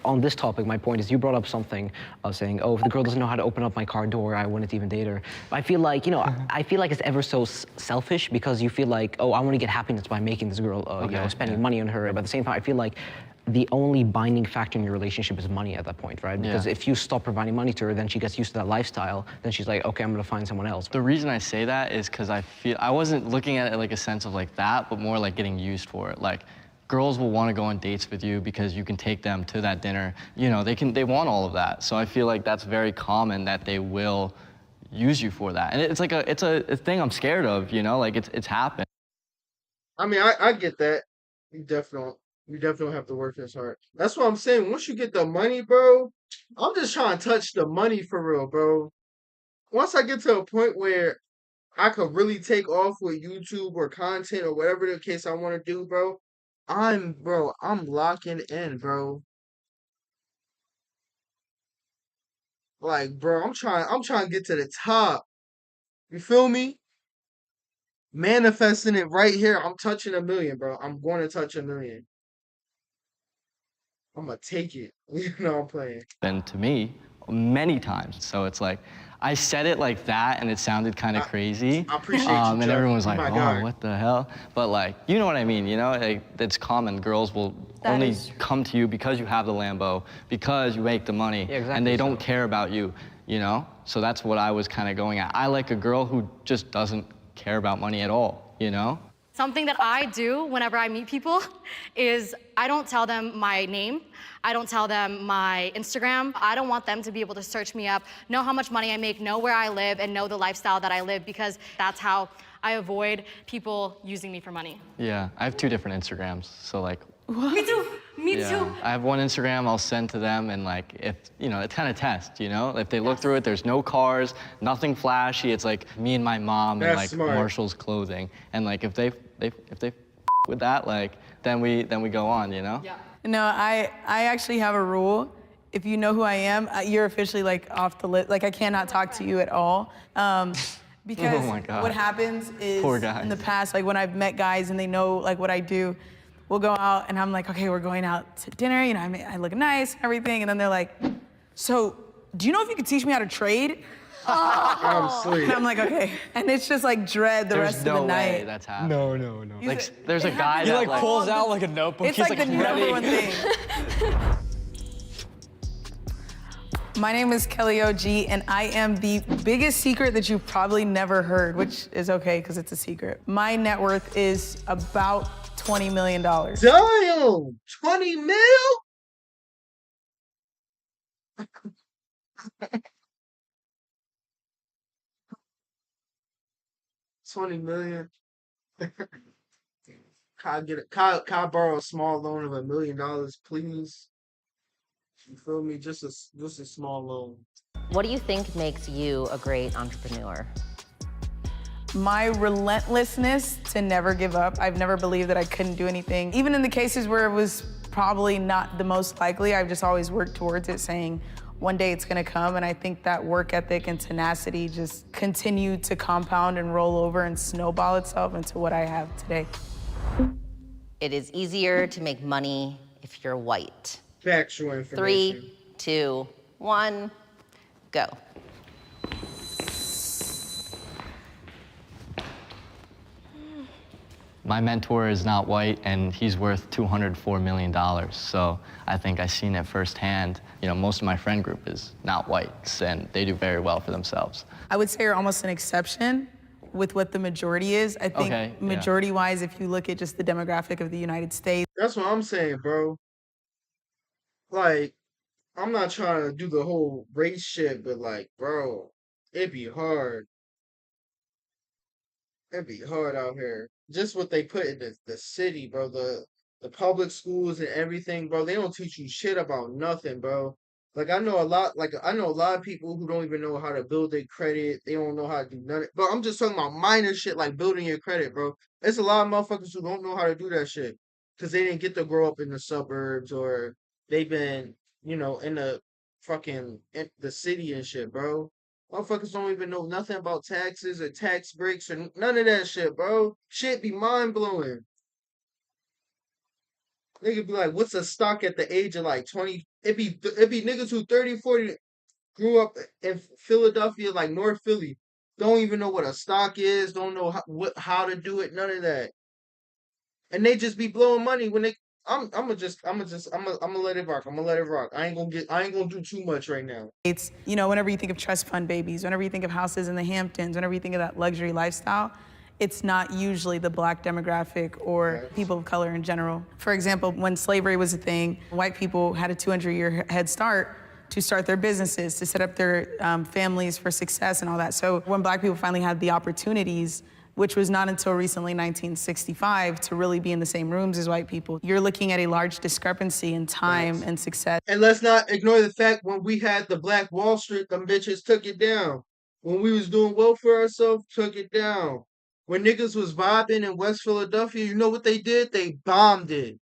On this topic, my point is you brought up something saying, oh, if the girl doesn't know how to open up my car door, I wouldn't even date her. I feel like, I feel like it's ever so selfish because you feel like, oh, I want to get happiness by making this girl, spending money on her. But at the same time, I feel like the only binding factor in your relationship is money at that point, right? Because if you stop providing money to her, then she gets used to that lifestyle. Then she's like, okay, I'm gonna find someone else.
The reason I say that is because I wasn't looking at it like a sense of like that, but more like getting used for it. Like, girls will want to go on dates with you because you can take them to that dinner. They want all of that. So I feel like that's very common that they will use you for that. And it's like it's a thing I'm scared of, like it's happened.
I mean, I get that. You definitely have to work this hard. That's what I'm saying. Once you get the money, bro, I'm just trying to touch the money for real, bro. Once I get to a point where I could really take off with YouTube or content or whatever the case I want to do, bro, I'm locking in, bro. Like, bro, I'm trying to get to the top. You feel me? Manifesting it right here. I'm touching 1 million, bro. I'm going to touch 1 million. I'm gonna take it. I'm playing.
And to me, many times. So it's like, I said it like that and it sounded kind of crazy.
I appreciate you,
and
Chuck.
everyone was
Oh
like,
my
oh,
God.
what the hell? But like, you know what I mean, like, it's common. Girls will only come to you because you have the Lambo, because you make the money, and they don't care about you, So that's what I was kind of going at. I like a girl who just doesn't care about money at all,
Something that I do whenever I meet people is I don't tell them my name. I don't tell them my Instagram. I don't want them to be able to search me up, know how much money I make, know where I live, and know the lifestyle that I live, because that's how I avoid people using me for money.
Yeah, I have 2 different Instagrams, so like.
What? Me too. Me too.
I have one Instagram I'll send to them, and like, if, it's kind of test, If they look through it, there's no cars, nothing flashy. It's like me and my mom and like
smart.
Marshall's clothing. And like, if they with that, like, then we go on, Yeah.
No, I actually have a rule. If you know who I am, you're officially like off the list. Like, I cannot talk to you at all. Because
Oh my God.
what happens is
Poor guys.
in the past, like when I've met guys and they know like what I do, we'll go out and I'm like, okay, we're going out to dinner. I look nice and everything. And then they're like, so do you know if you could teach me how to trade?
I'm asleep.
And I'm like, okay. And it's just like dread the rest of the night.
Way that's happening.
No.
Like, there's a guy
He
that
like pulls out like a notebook.
It's
He's
like the number
ready.
one thing. My name is Kelly OG, and I am the biggest secret that you've probably never heard, which is okay because it's a secret. My net worth is about $20 million.
Damn! 20 mil? 20 million. Can I borrow a small loan of $1 million, please? You feel me? Just a small loan.
What do you think makes you a great entrepreneur?
My relentlessness to never give up. I've never believed that I couldn't do anything. Even in the cases where it was probably not the most likely, I've just always worked towards it, saying one day it's gonna come. And I think that work ethic and tenacity just continue to compound and roll over and snowball itself into what I have today.
It is easier to make money if you're white.
Factual information.
3, 2, 1, go.
My mentor is not white, and he's worth $204 million. So I think I've seen it firsthand. Most of my friend group is not whites, and they do very well for themselves.
I would say you're almost an exception with what the majority is. I think
Okay, yeah.
majority-wise, if you look at just the demographic of the United States.
That's what I'm saying, bro. Like, I'm not trying to do the whole race shit, but like, bro, it'd be hard. It'd be hard out here. Just what they put in the city, bro. The public schools and everything, bro. They don't teach you shit about nothing, bro. Like, I know a lot of people who don't even know how to build their credit. They don't know how to do nothing. But I'm just talking about minor shit like building your credit, bro. There's a lot of motherfuckers who don't know how to do that shit because they didn't get to grow up in the suburbs, or they've been, in the the city and shit, bro. Motherfuckers don't even know nothing about taxes or tax breaks or none of that shit, bro. Shit be mind blowing. Nigga be like, what's a stock at the age of like 20? It be niggas who 30, 40 grew up in Philadelphia, like North Philly, don't even know what a stock is, don't know how to do it, none of that, and they just be blowing money when they. I'm gonna let it rock. I'm gonna let it rock. I ain't gonna do too much right now.
It's, you know, whenever you think of trust fund babies, whenever you think of houses in the Hamptons, whenever you think of that luxury lifestyle, it's not usually the black demographic or people of color in general. For example, when slavery was a thing, white people had a 200-year head start to start their businesses, to set up their families for success and all that. So when black people finally had the opportunities, which was not until recently 1965, to really be in the same rooms as white people, you're looking at a large discrepancy in time and success.
And let's not ignore the fact when we had the Black Wall Street, them bitches took it down. When we was doing well for ourselves, took it down. When niggas was vibing in West Philadelphia, you know what they did? They bombed it.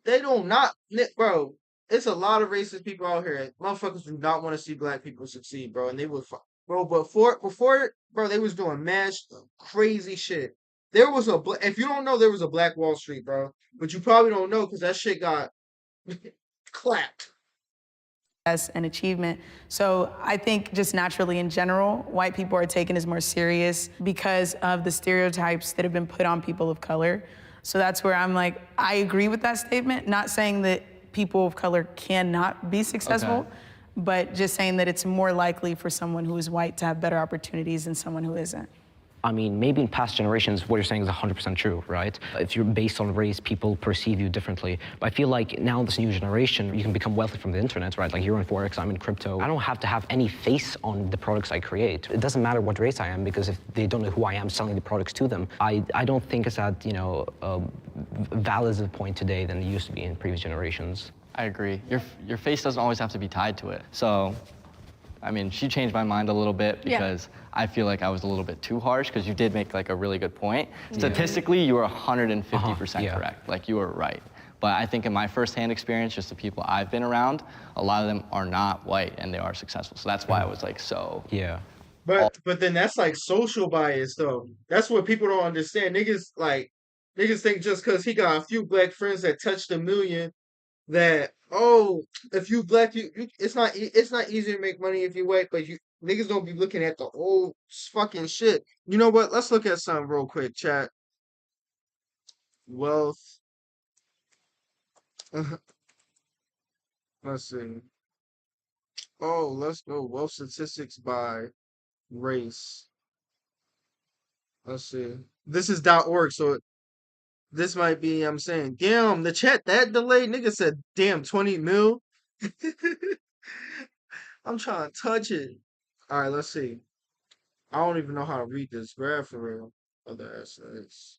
They don't not, bro. It's a lot of racist people out here. Motherfuckers do not want to see black people succeed, bro. And they would, bro. Before, bro, they was doing mad crazy shit. There was if you don't know, there was a Black Wall Street, bro. But you probably don't know because that shit got clapped.
An achievement. So I think just naturally in general, white people are taken as more serious because of the stereotypes that have been put on people of color. So that's where I'm like, I agree with that statement, not saying that people of color cannot be successful, but just saying that it's more likely for someone who is white to have better opportunities than someone who isn't.
I mean, maybe in past generations, what you're saying is 100% true, right? If you're based on race, people perceive you differently. But I feel like now this new generation, you can become wealthy from the internet, right? Like you're in Forex, I'm in crypto. I don't have to have any face on the products I create. It doesn't matter what race I am, because if they don't know who I am selling the products to them, I don't think it's at, you know, valid as a point today than it used to be in previous generations.
I agree. Your face doesn't always have to be tied to it. So, I mean, she changed my mind a little bit because I feel like I was a little bit too harsh, because you did make like a really good point. Statistically, you were 150% correct. Like you were right. But I think in my firsthand experience, just the people I've been around, a lot of them are not white and they are successful. So that's why I was like so.
Yeah.
But then that's like social bias though. That's what people don't understand. Niggas think just because he got a few black friends that touched $1 million, that if you black, it's not easy to make money if you white, but you niggas don't be looking at the old fucking shit. You know what? Let's look at something real quick, chat. Wealth. Let's see. Let's go. Wealth statistics by race. Let's see. This is .org, so this might be, I'm saying, damn, the chat that delayed, nigga said, damn, 20 mil. I'm trying to touch it. All right, let's see. I don't even know how to read this graph for real. Other assets.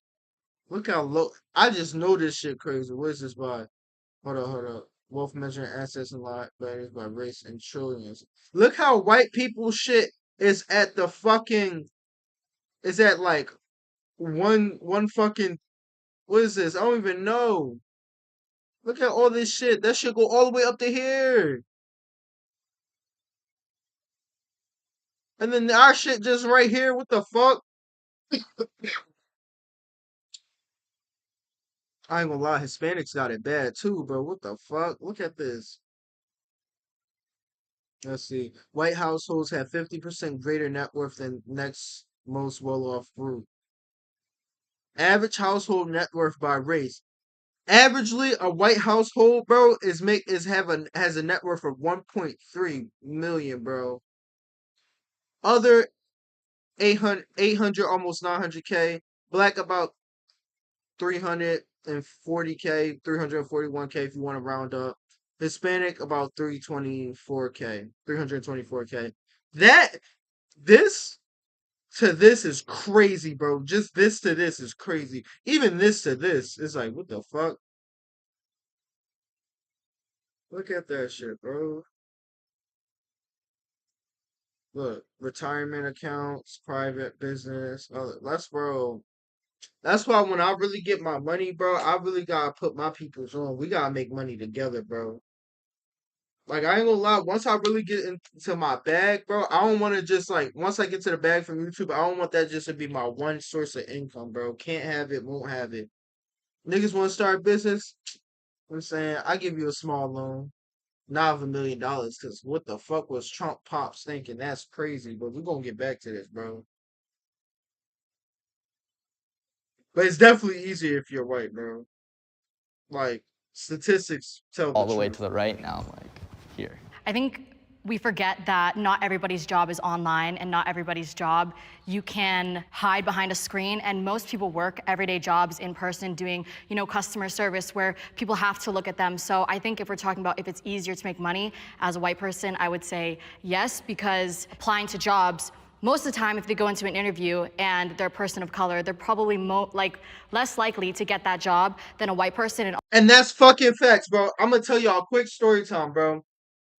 Look how low. I just know this shit crazy. What is this by? Hold up. Wealth measuring assets and liabilities by race and trillions. Look how white people shit is at the fucking, is at like one fucking, what is this? I don't even know. Look at all this shit. That shit go all the way up to here. And then our shit just right here. What the fuck? I ain't gonna lie. Hispanics got it bad too, bro. What the fuck? Look at this. Let's see. White households have 50% greater net worth than next most well-off group. Average household net worth by race. Averagely, a white household, bro, has a net worth of 1.3 million, bro. Other 800 almost 900K. Black about 340K, 341K if you want to round up. Hispanic about 324K. This to this is crazy, bro. Just this to this is crazy. Even this to this is like, what the fuck? Look at that shit, bro. Look, retirement accounts, private business. Bro. That's why when I really get my money, bro, I really gotta put my peoples on. We gotta make money together, bro. Like, I ain't gonna lie, once I really get into my bag, bro, I don't want to just, like, once I get to the bag from YouTube, I don't want that just to be my one source of income, bro. Can't have it, won't have it. Niggas want to start a business. I'm saying I give you a small loan, not of $1 million, because what the fuck was Trump pops thinking? That's crazy. But we're gonna get back to this, bro. But it's definitely easier if you're white, bro. Like statistics tell
all
the
the way
truth.
to the right now, like here.
I think we forget that not everybody's job is online and not everybody's job you can hide behind a screen, and most people work everyday jobs in person doing, you know, customer service where people have to look at them. So I think if we're talking about if it's easier to make money as a white person, I would say yes, because applying to jobs, most of the time, if they go into an interview and they're a person of color, they're probably less likely to get that job than a white person.
And that's fucking facts, bro. I'm gonna tell y'all a quick story time, bro.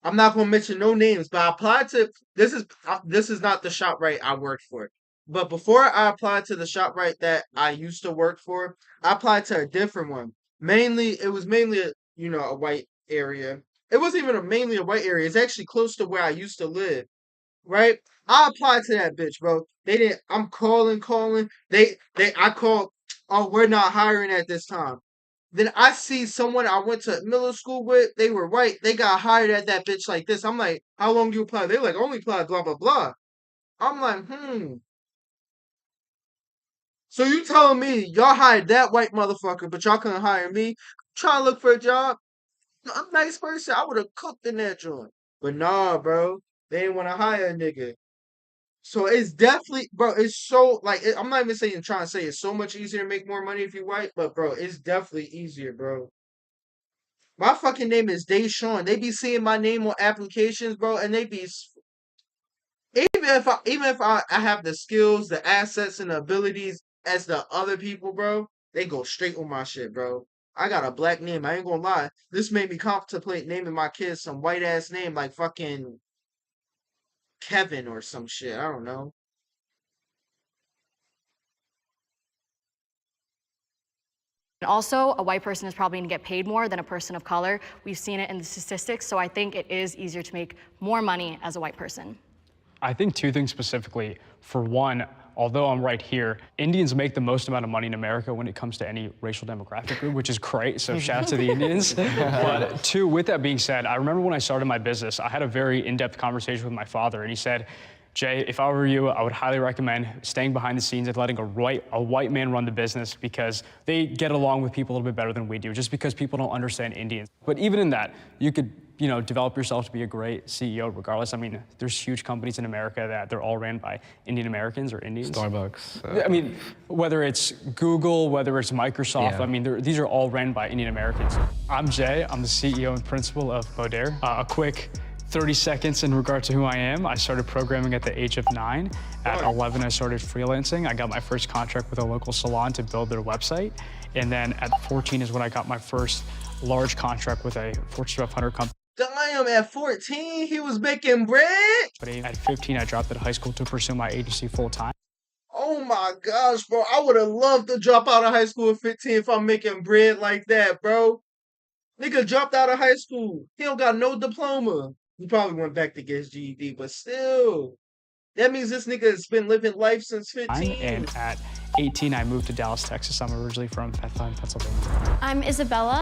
I'm not gonna mention no names, but I applied to this is not the ShopRite I worked for. But before I applied to the ShopRite that I used to work for, I applied to a different one. It was mainly a white area. It wasn't even mainly a white area. It's actually close to where I used to live. Right? I applied to that bitch, bro. They didn't. I'm calling. I called. Oh, we're not hiring at this time. Then I see someone I went to middle school with. They were white. They got hired at that bitch like this. I'm like, how long do you apply? They're like, only apply blah blah blah. I'm like, So you telling me y'all hired that white motherfucker, but y'all couldn't hire me? Trying to look for a job. I'm a nice person. I would have cooked in that joint. But nah, bro. They didn't want to hire a nigga. So it's definitely, bro. It's so I'm not even saying trying to say it's so much easier to make more money if you're white, but bro, it's definitely easier, bro. My fucking name is Deshaun. They be seeing my name on applications, bro, and they be even if I have the skills, the assets, and the abilities as the other people, bro, they go straight on my shit, bro. I got a black name. I ain't gonna lie. This made me contemplate naming my kids some white ass name like fucking Kevin or some shit. I don't know.
And also, a white person is probably going to get paid more than a person of color. We've seen it in the statistics, so I think it is easier to make more money as a white person.
I think two things specifically. For one, although I'm right here, Indians make the most amount of money in America when it comes to any racial demographic group, which is great, so shout out to the Indians. But two, with that being said, I remember when I started my business, I had a very in-depth conversation with my father, and he said, Jay, if I were you, I would highly recommend staying behind the scenes and letting a white man run the business, because they get along with people a little bit better than we do, just because people don't understand Indians. But even in that, you could develop yourself to be a great CEO regardless. I mean, there's huge companies in America that they're all ran by Indian Americans or Indians.
Starbucks.
I mean, whether it's Google, whether it's Microsoft,
Yeah.
I mean, these are all ran by Indian Americans. I'm Jay, I'm the CEO and principal of Bodere. A quick 30 seconds in regard to who I am. I started programming at the age of 9. At 11, I started freelancing. I got my first contract with a local salon to build their website. And then at 14 is when I got my first large contract with a Fortune 500 company.
Damn, at 14, he was making bread?
At 15, I dropped out of high school to pursue my agency full time.
Oh my gosh, bro. I would have loved to drop out of high school at 15 if I'm making bread like that, bro. Nigga dropped out of high school. He don't got no diploma. He probably went back to get his GED, but still. That means this nigga has been living life since 15.
And at 18, I moved to Dallas, Texas. I'm originally from Bethlehem, Pennsylvania.
I'm Isabella,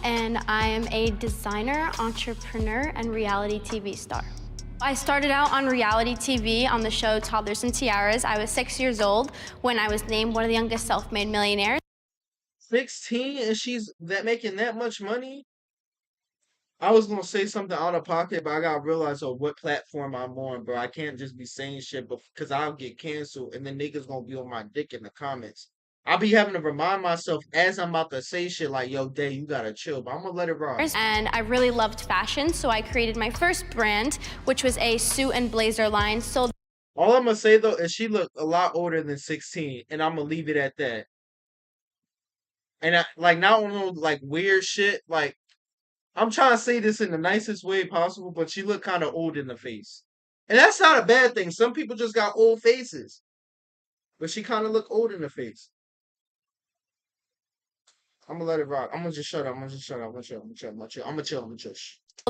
and I am a designer, entrepreneur, and reality TV star. I started out on reality TV on the show Toddlers and Tiaras. I was 6 years old when I was named one of the youngest self-made millionaires.
16 and she's making that much money? I was gonna say something out of pocket, but I gotta realize on what platform I'm on, bro. I can't just be saying shit because I'll get canceled and then niggas gonna be on my dick in the comments. I'll be having to remind myself as I'm about to say shit like, yo, Day, you gotta chill, but I'm gonna let it rock.
And I really loved fashion, so I created my first brand, which was a suit and blazer line. Sold.
All I'm gonna say though is she looked a lot older than 16, and I'm gonna leave it at that. And not on like weird shit, like I'm trying to say this in the nicest way possible, but she looked kind of old in the face. And that's not a bad thing. Some people just got old faces. But she kind of looked old in the face. I'm gonna let it rock. I'm gonna just shut up. I'm gonna chill. I'm gonna chill.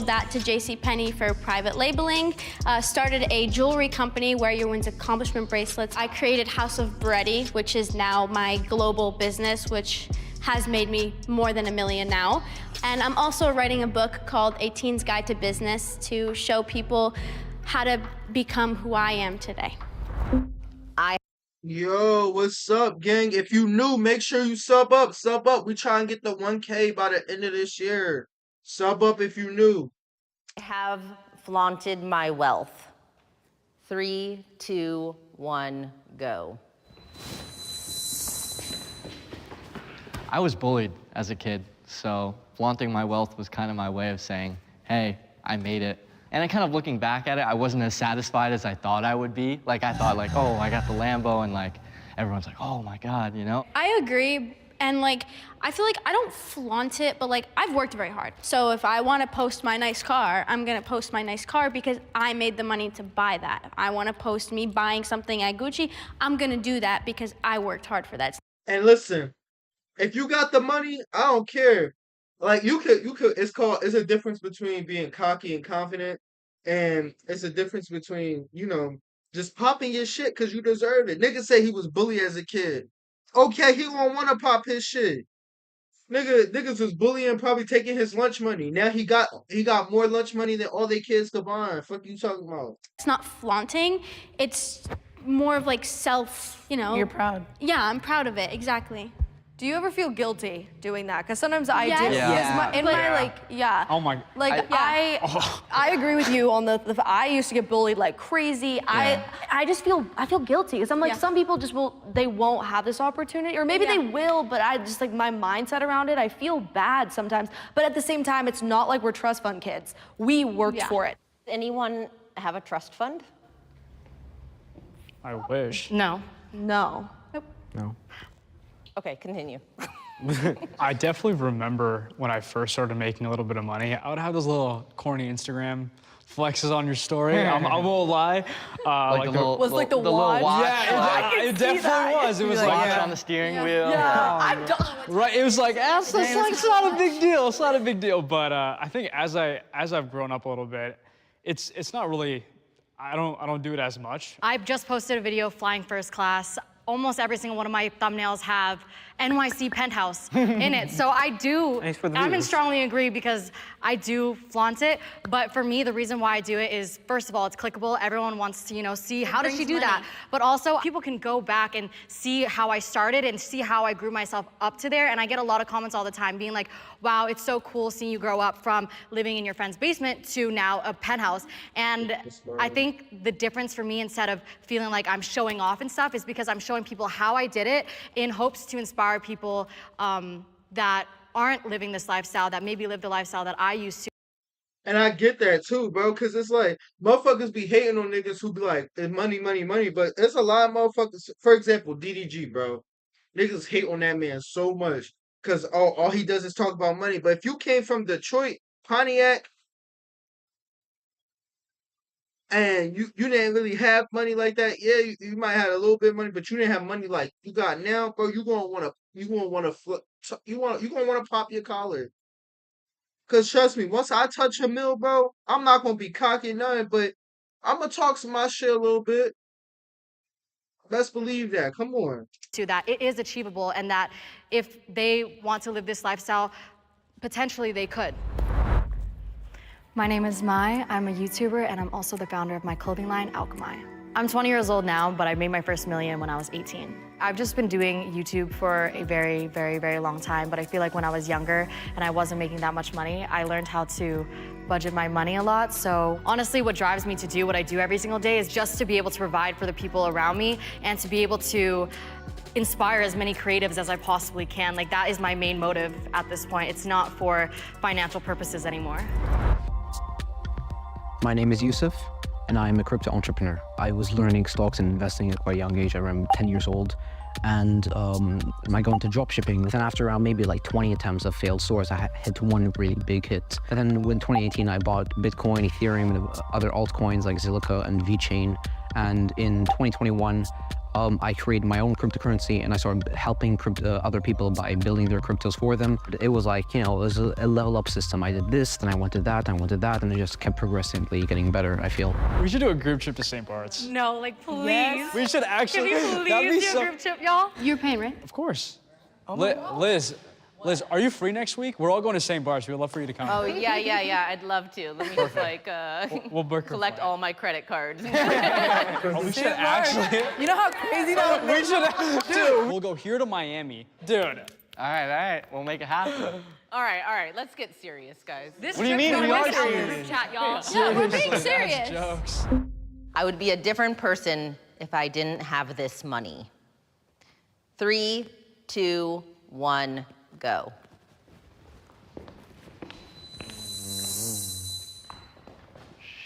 That to JCPenney for private labeling. Started a jewelry company where you wins accomplishment bracelets. I created House of Bready, which is now my global business, which has made me more than $1 million now. And I'm also writing a book called A Teen's Guide to Business to show people how to become who I am today.
Yo, what's up, gang? If you new, make sure you sub up. Sub up. We try and get the 1K by the end of this year. Sub up if you new.
I have flaunted my wealth. 3, 2, 1, go.
I was bullied as a kid, so flaunting my wealth was kind of my way of saying, hey, I made it. And then kind of looking back at it, I wasn't as satisfied as I thought I would be. Like, I thought, like, oh, I got the Lambo, and, like, everyone's like, oh, my God, you know?
I agree. And like, I feel like I don't flaunt it, but like, I've worked very hard. So if I want to post my nice car, I'm going to post my nice car because I made the money to buy that. If I want to post me buying something at Gucci, I'm going to do that because I worked hard for that.
And listen, if you got the money, I don't care. Like, you could, it's a difference between being cocky and confident, and it's a difference between, you know, just popping your shit because you deserve it. Niggas say he was bullied as a kid. Okay, he won't want to pop his shit. Niggas was bullying, probably taking his lunch money. Now he got more lunch money than all their kids combined. Fuck you talking about?
It's not flaunting. It's more of like self, you know.
You're proud.
Yeah, I'm proud of it. Exactly.
Do you ever feel guilty doing that? Because sometimes I
Yes.
do.
Yeah.
In my like, yeah.
Oh my.
Like I agree with you on the I used to get bullied like crazy. I feel guilty because I'm like some people they won't have this opportunity, or maybe they will, but I just like my mindset around it. I feel bad sometimes, but at the same time, it's not like we're trust fund kids. We worked for it.
Anyone have a trust fund?
I wish.
No.
No.
Okay, continue.
I definitely remember when I first started making a little bit of money, I would have those little corny Instagram flexes on your story. I won't lie.
Like the little watch.
Yeah, it definitely was. It was like
watch on the steering wheel.
Yeah. Right. It was like, it's not a big deal. It's not a big deal. But I think as I've grown up a little bit, it's not really. I don't do it as much.
I just posted a video flying first class. Almost every single one of my thumbnails have NYC Penthouse in it. So I do, I'm in strongly agree because I do flaunt it. But for me, the reason why I do it is, first of all, it's clickable. Everyone wants to, you know, see how does she do that? But also people can go back and see how I started and see how I grew myself up to there. And I get a lot of comments all the time being like, wow, it's so cool seeing you grow up from living in your friend's basement to now a penthouse. And I think the difference for me, instead of feeling like I'm showing off and stuff, is because I'm showing people how I did it in hopes to inspire people that aren't living this lifestyle, that maybe lived a lifestyle that I used to.
And I get that too, bro, because it's like, motherfuckers be hating on niggas who be like, it's money, money, money, but it's a lot of motherfuckers. For example, DDG, bro. Niggas hate on that man so much because all he does is talk about money. But if you came from Detroit, Pontiac, and you didn't really have money like that, yeah, you might have a little bit of money, but you didn't have money like you got now, bro. You gonna wanna pop your collar. Cause trust me, once I touch a mill, bro, I'm not gonna be cocky or nothing, but I'm gonna talk some my shit a little bit. Let's believe that. Come on.
To that it is achievable, and that if they want to live this lifestyle, potentially they could.
My name is Mai. I'm a YouTuber, and I'm also the founder of my clothing line, Alchemy. I'm 20 years old now, but I made my first million when I was 18. I've just been doing YouTube for a very, very, very long time, but I feel like when I was younger and I wasn't making that much money, I learned how to budget my money a lot. So honestly, what drives me to do what I do every single day is just to be able to provide for the people around me and to be able to inspire as many creatives as I possibly can. Like, that is my main motive at this point. It's not for financial purposes anymore.
My name is Yusuf, and I'm a crypto entrepreneur. I was learning stocks and investing at quite a young age, around 10 years old. And I got into dropshipping. Then after around maybe like 20 attempts of failed stores, I hit one really big hit. And then in 2018, I bought Bitcoin, Ethereum, and other altcoins like Zilliqa and VeChain. And in 2021, I created my own cryptocurrency and I started helping other people by building their cryptos for them. It was like, you know, it was a level up system. I did this, then I wanted that, and it just kept progressively getting better, I feel.
We should do a group trip to St. Bart's.
No, like, please.
Yes.
We should actually.
Can you
that'd be
please do a group trip, y'all? You're paying, right?
Of course. Liz, are you free next week? We're all going to St. Bart's. We'd love for you to come.
Oh, yeah. I'd love to. Let me just like
we'll book
collect all my credit cards.
Oh, we should actually.
You know how crazy that would be?
We should. Dude, we'll go here to Miami. Dude.
All right. We'll make it happen.
All right. Let's get serious, guys.
This
What do you mean? We are
serious. Group chat, y'all.
Yeah, we're being serious.
Jokes.
I would be a different person if I didn't have this money. 3, 2, 1, go.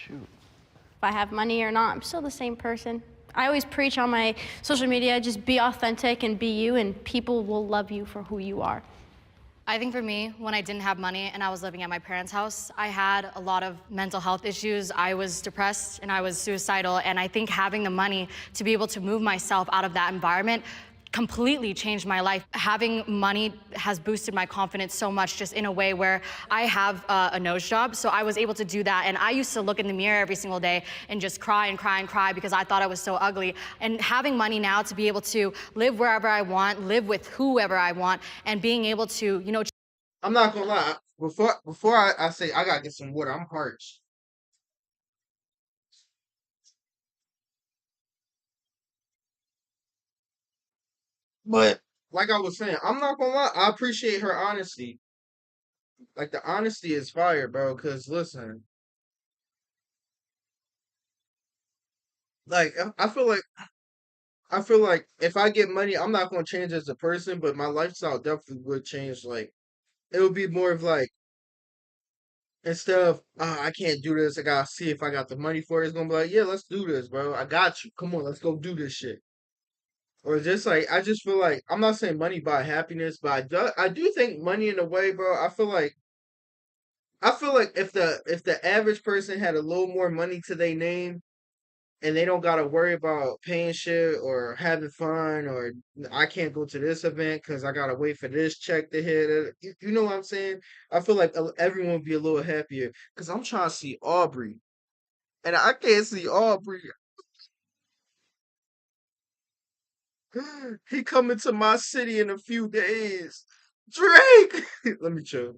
If I have money or not, I'm still the same person. I always preach on my social media, just be authentic and be you, and people will love you for who you are.
I think for me, when I didn't have money and I was living at my parents' house, I had a lot of mental health issues. I was depressed and I was suicidal, and I think having the money to be able to move myself out of that environment completely changed my life. Having money has boosted my confidence so much, just in a way where I have a nose job, so I was able to do that. And I used to look in the mirror every single day and just cry and cry and cry because I thought I was so ugly. And having money now to be able to live wherever I want, live with whoever I want, and being able to, you know.
I'm not gonna lie. Before I say I gotta get some water, I'm parched. But like I was saying, I'm not gonna lie. I appreciate her honesty. Like the honesty is fire, bro. Cause listen, like I feel like if I get money, I'm not gonna change as a person, but my lifestyle definitely would change. Like it would be more of like instead of I can't do this, I gotta see if I got the money for it. It's gonna be like, yeah, let's do this, bro. I got you. Come on, let's go do this shit. Or just like I just feel like I'm not saying money buy happiness, but I do think money in a way, bro. I feel like if the average person had a little more money to their name and they don't gotta worry about paying shit or having fun or I can't go to this event because I gotta wait for this check to hit. You know what I'm saying? I feel like everyone would be a little happier because I'm trying to see Aubrey, and I can't see Aubrey. He coming to my city in a few days. Drake! Let me chill.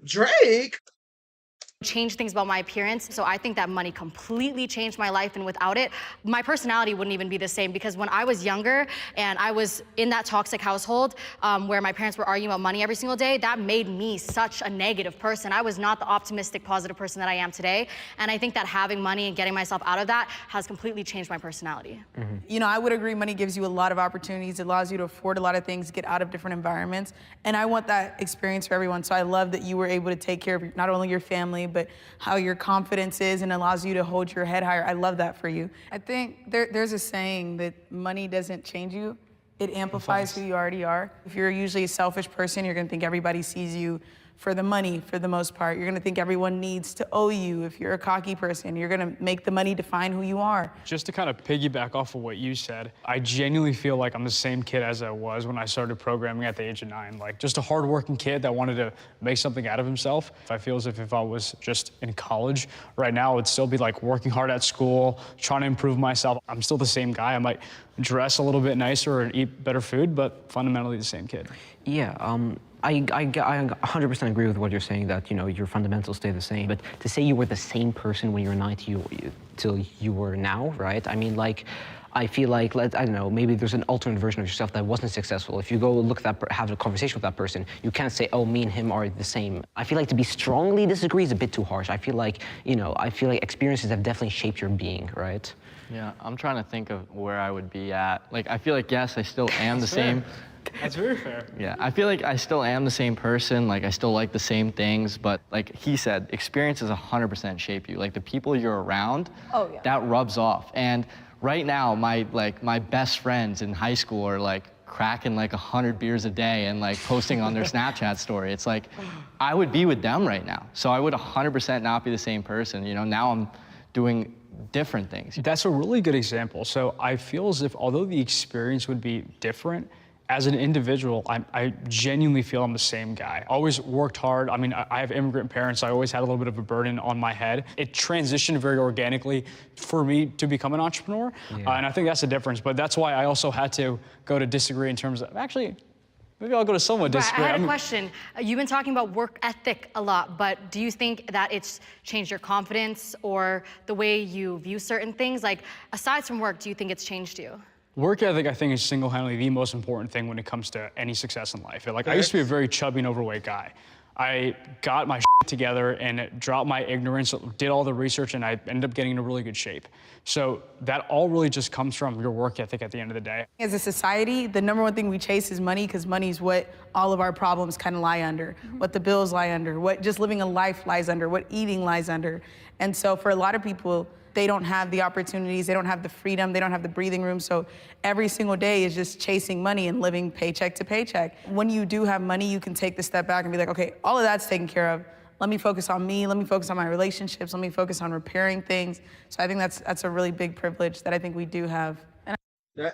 Drake?
Change things about my appearance. So I think that money completely changed my life, and without it, my personality wouldn't even be the same, because when I was younger and I was in that toxic household where my parents were arguing about money every single day, that made me such a negative person. I was not the optimistic, positive person that I am today. And I think that having money and getting myself out of that has completely changed my personality.
Mm-hmm. You know, I would agree money gives you a lot of opportunities. It allows you to afford a lot of things, get out of different environments. And I want that experience for everyone. So I love that you were able to take care of not only your family, but how your confidence is and allows you to hold your head higher. I love that for you. I think there's a saying that money doesn't change you. It amplifies who you already are. If you're usually a selfish person, you're gonna think everybody sees you for the money for the most part. You're gonna think everyone needs to owe you. If you're a cocky person, you're gonna make the money define who you are.
Just to kind of piggyback off of what you said, I genuinely feel like I'm the same kid as I was when I started programming at the age of 9. Like just a hardworking kid that wanted to make something out of himself. I feel as if I was just in college right now, I would still be like working hard at school, trying to improve myself. I'm still the same guy. I might dress a little bit nicer and eat better food, but fundamentally the same kid.
Yeah, I 100% agree with what you're saying, that, you know, your fundamentals stay the same. But to say you were the same person when you were 9 till you were now, right? I mean, like, I feel like, I don't know, maybe there's an alternate version of yourself that wasn't successful. If you go look at that, have a conversation with that person, you can't say, oh, me and him are the same. I feel like to be strongly disagree is a bit too harsh. I feel like, you know, experiences have definitely shaped your being, right?
Yeah, I'm trying to think of where I would be at. Like, I feel like, yes, I still am the same.
That's very fair.
Yeah, I feel like I still am the same person. Like, I still like the same things. But like he said, experiences 100% shape you. Like, the people you're around, that rubs off. And right now, my best friends in high school are like cracking like 100 beers a day and like posting on their Snapchat story. It's like, I would be with them right now. So I would 100% not be the same person. You know, now I'm doing different things.
That's a really good example. So I feel as if although the experience would be different, as an individual, I genuinely feel I'm the same guy. Always worked hard. I mean, I have immigrant parents, so I always had a little bit of a burden on my head. It transitioned very organically for me to become an entrepreneur, and I think that's the difference. But that's why I also had to go to disagree in terms of, actually, maybe I'll go to somewhat disagree.
I had a question. You've been talking about work ethic a lot, but do you think that it's changed your confidence or the way you view certain things? Like, aside from work, do you think it's changed you?
Work ethic, I think, is single-handedly the most important thing when it comes to any success in life. Like, I used to be a very chubby and overweight guy. I got my shit together and dropped my ignorance, did all the research, and I ended up getting in a really good shape. So that all really just comes from your work ethic at the end of the day.
As a society, the number one thing we chase is money, because money is what all of our problems kind of lie under, what the bills lie under, what just living a life lies under, what eating lies under. And so for a lot of people, they don't have the opportunities, they don't have the freedom, they don't have the breathing room, so every single day is just chasing money and living paycheck to paycheck. When you do have money, you can take the step back and be like, okay, all of that's taken care of. Let me focus on me, let me focus on my relationships, let me focus on repairing things. So I think that's a really big privilege that I think we do have. And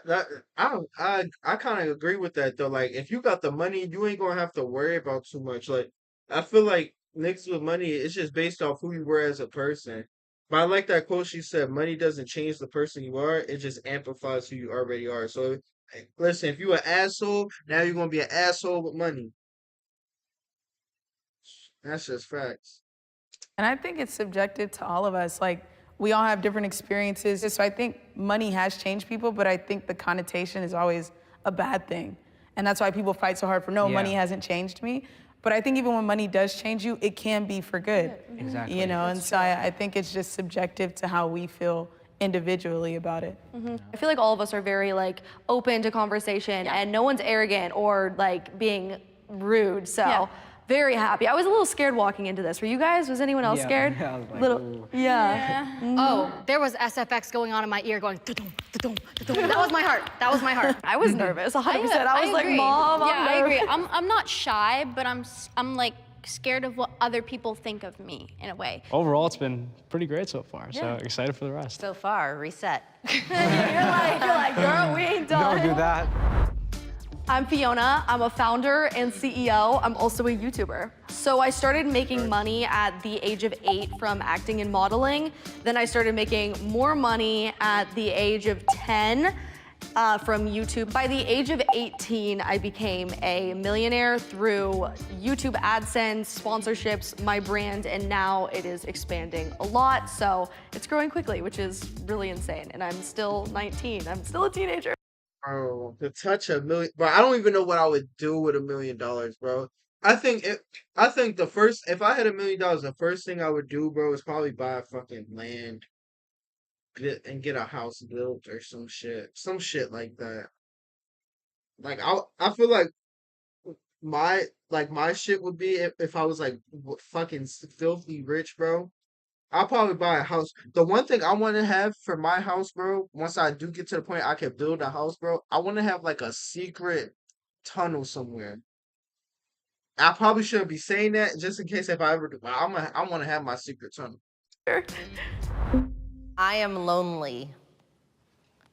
I kind of agree with that though. Like, if you got the money, you ain't gonna have to worry about too much. Like, I feel like mixed with money, it's just based off who you were as a person. But I like that quote she said, money doesn't change the person you are, it just amplifies who you already are. So, listen, if you an asshole, now you're going to be an asshole with money. That's just facts.
And I think it's subjective to all of us. Like, we all have different experiences. So I think money has changed people, but I think the connotation is always a bad thing. And that's why people fight so hard for, no, money hasn't changed me. But I think even when money does change you, it can be for good.
Exactly.
You know, and so I think it's just subjective to how we feel individually about it.
I feel like all of us are very like open to conversation and no one's arrogant or like being rude. So very happy. I was a little scared walking into this. Were you guys? Was anyone else scared?
Yeah, I was like,
little,
Oh, there was SFX going on in my ear going, da-dum, da-dum, da-dum. That was my heart. That was my heart.
I was nervous, 100%. I was like, Mom,
I
I'm
agree.
nervous.
I'm not shy, but I'm like scared of what other people think of me in a way.
Overall, it's been pretty great so far, so excited for the rest.
So far, reset.
you're like, girl, we ain't done.
Don't do that.
I'm Fiona. I'm a founder and CEO. I'm also a YouTuber. So I started making money at the age of 8 from acting and modeling. Then I started making more money at the age of 10 from YouTube. By the age of 18, I became a millionaire through YouTube AdSense, sponsorships, my brand, and now it is expanding a lot. So it's growing quickly, which is really insane. And I'm still 19. I'm still a teenager.
Bro, to touch $1 million, bro, I don't even know what I would do with $1 million, bro. I think if I had $1 million, the first thing I would do, bro, is probably buy a fucking land and get a house built or some shit like that. Like I feel like my shit would be if I was like fucking filthy rich, bro. I'll probably buy a house. The one thing I want to have for my house, bro, once I do get to the point I can build a house, bro, I want to have like a secret tunnel somewhere. I probably shouldn't be saying that just in case if I ever do. I want to have my secret tunnel.
I am lonely.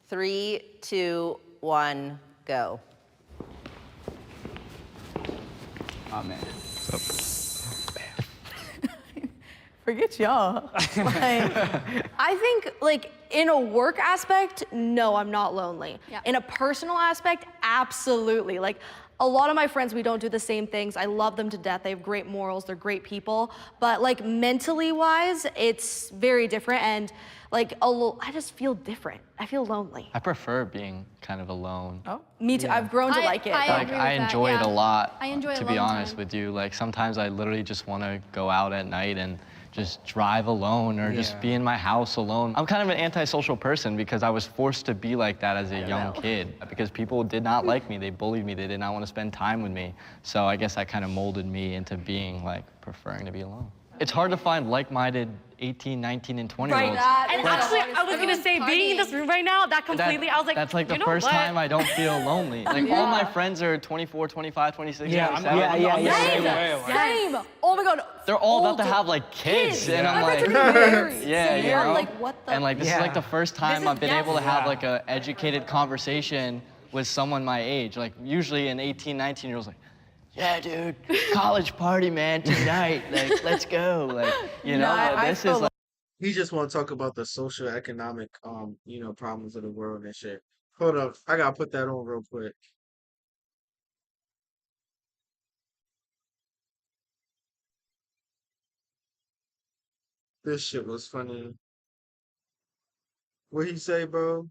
3, 2, 1, go.
Oh, man.
Forget y'all.
I think, like, in a work aspect, no, I'm not lonely.
Yeah.
In a personal aspect, absolutely. Like, a lot of my friends, we don't do the same things. I love them to death. They have great morals. They're great people. But, like, mentally wise, it's very different. And, like, I just feel different. I feel lonely.
I prefer being kind of alone.
Oh, me too. I've grown to like it.
I enjoy it a lot.
I enjoy
to
alone
be honest
time.
with you. Like sometimes I literally just want to go out at night and just drive alone or just be in my house alone. I'm kind of an antisocial person because I was forced to be like that as a young kid because people did not like me. They bullied me. They did not want to spend time with me. So I guess that kind of molded me into being like preferring to be alone. It's hard to find like-minded 18, 19, and 20-year-olds.
Right. And actually, I was gonna say, being in this room right now, that completely, I was like,
that's like the
you know
first
what?
time I don't feel lonely. Like all my friends are 24, 25, 26,
Yeah,
27.
Same. Oh my God.
They're all about to have like kids, and I'm like, yeah, you know.
Like what the?
And like this is like the first time I've been able to have like a educated conversation with someone my age. Like usually an 18, 19-year-old's like, yeah, dude, college party, man, tonight. Like, let's go. Like, you know, this is like.
He just want to talk about the social economic, you know, problems of the world and shit. Hold up, I gotta put that on real quick. This shit was funny. What he say, bro?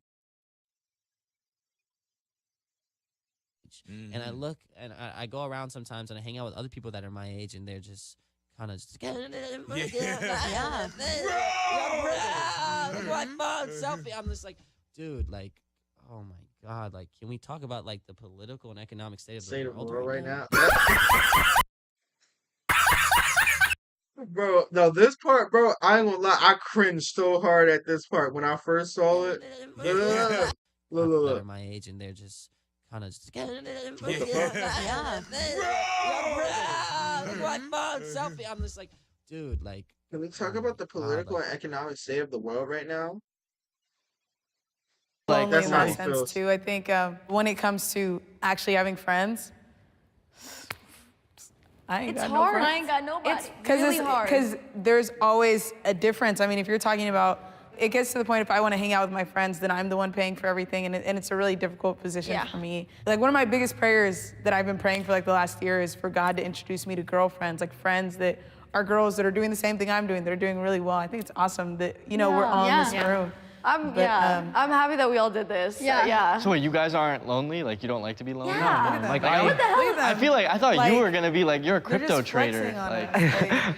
And I look and I go around sometimes and I hang out with other people that are my age and they're just kind of just selfie. I'm just like, dude, like, oh my God, like, can we talk about like the political and economic state of the world
right now? Bro, no, this part, bro, I ain't gonna lie, I cringed so hard at this part when I first saw it. Look.
My age and they're just kind of just selfie. I'm just like, dude, like,
can we talk about the political and economic state of the world right now?
Like
that's
in
how
that
he
sense
feels.
too. I think when it comes to actually having friends, I ain't
It's
got
hard.
no friends.
I ain't got nobody.
It's
really hard.
Because there's always a difference. I mean, if you're talking about, it gets to the point if I want to hang out with my friends, then I'm the one paying for everything, and it's a really difficult position for me. Like one of my biggest prayers that I've been praying for like the last year is for God to introduce me to girlfriends, like friends that are girls that are doing the same thing I'm doing, that are doing really well. I think it's awesome that, you know, we're all in this room.
I'm happy that we all did this.
Yeah.
So wait, you guys aren't lonely? Like you don't like to be lonely?
Yeah.
Like
What the hell?
I feel like I thought
Like,
you were gonna be like you're a
they're
crypto
just flexing
trader.
on
Like,
us.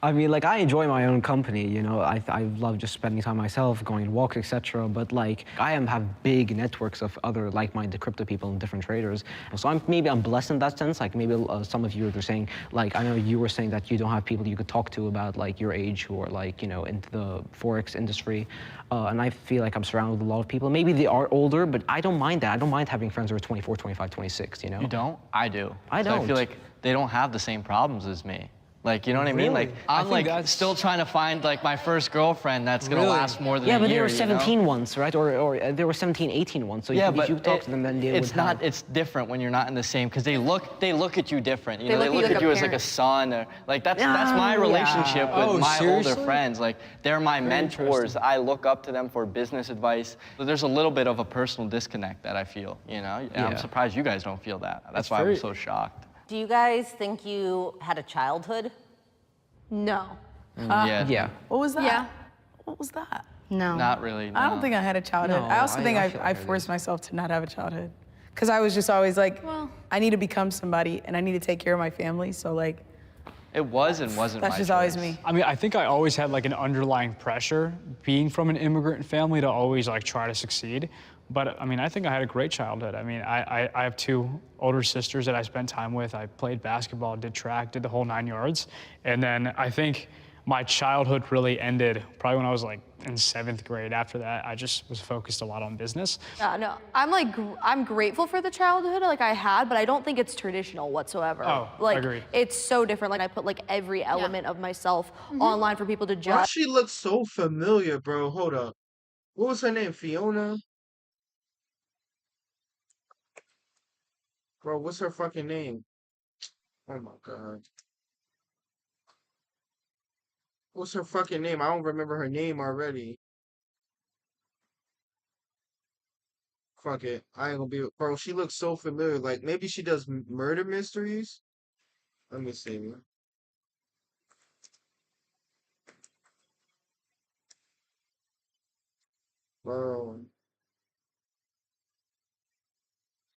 I mean, like, I enjoy my own company, you know. I love just spending time myself, going on walks, etc. But, like, have big networks of other like-minded crypto people and different traders. So maybe I'm blessed in that sense. Like, maybe some of you are saying, like, I know you were saying that you don't have people you could talk to about, like, your age who are, like, you know, into the Forex industry. And I feel like I'm surrounded with a lot of people. Maybe they are older, but I don't mind that. I don't mind having friends who are 24, 25, 26, you know?
you don't? I do.
I
So
don't.
I feel like they don't have the same problems as me. Like, you know what I mean?
Really?
Like,
I
I'm
think
like still trying to find like my first girlfriend that's gonna last more than
yeah,
a
but
year.
they were 17
you know?
once, right? Or they were 17, 18 once. So
Yeah,
if
but
you talk to them, then they
it's
would
not.
have.
It's different when you're not in the same because they look at you different. You
They
know, they
look
look
at
at
you
you
like
as
a
like a
parent.
son or like that's my relationship with
Oh,
my
seriously?
older friends. Like they're my mentors. I look up to them for business advice. So there's a little bit of a personal disconnect that I feel. You know, and I'm
Yeah.
surprised you guys don't feel that. That's why I was so shocked.
Do you guys think you had a childhood?
No.
Yeah.
What was that?
Yeah.
What was that?
No.
Not really.
I don't
no.
think I had a childhood.
No,
I also think
I feel
I
like I
forced myself to not have a childhood. Because I was just always like, I need to become somebody and I need to take care of my family. So like,
It was and wasn't
that's
my
just
choice.
always me.
I mean, I think I always had like an underlying pressure being from an immigrant family to always like try to succeed. But I mean, I think I had a great childhood. I mean, I have two older sisters that I spent time with. I played basketball, did track, did the whole 9 yards. And then I think my childhood really ended probably when I was like in 7th grade. After that, I just was focused a lot on business.
Yeah, no. I'm grateful for the childhood like I had, but I don't think it's traditional whatsoever.
Oh,
like
agreed.
it's so different. Like I put like every element of myself online for people to
Why
judge.
she looks so familiar, bro? Hold up. What was her name? Fiona? Bro, what's her fucking name? Oh my God. What's her fucking name? I don't remember her name already. Fuck it. I ain't gonna be. Bro, she looks so familiar. Like, maybe she does murder mysteries? Let me see. Bro.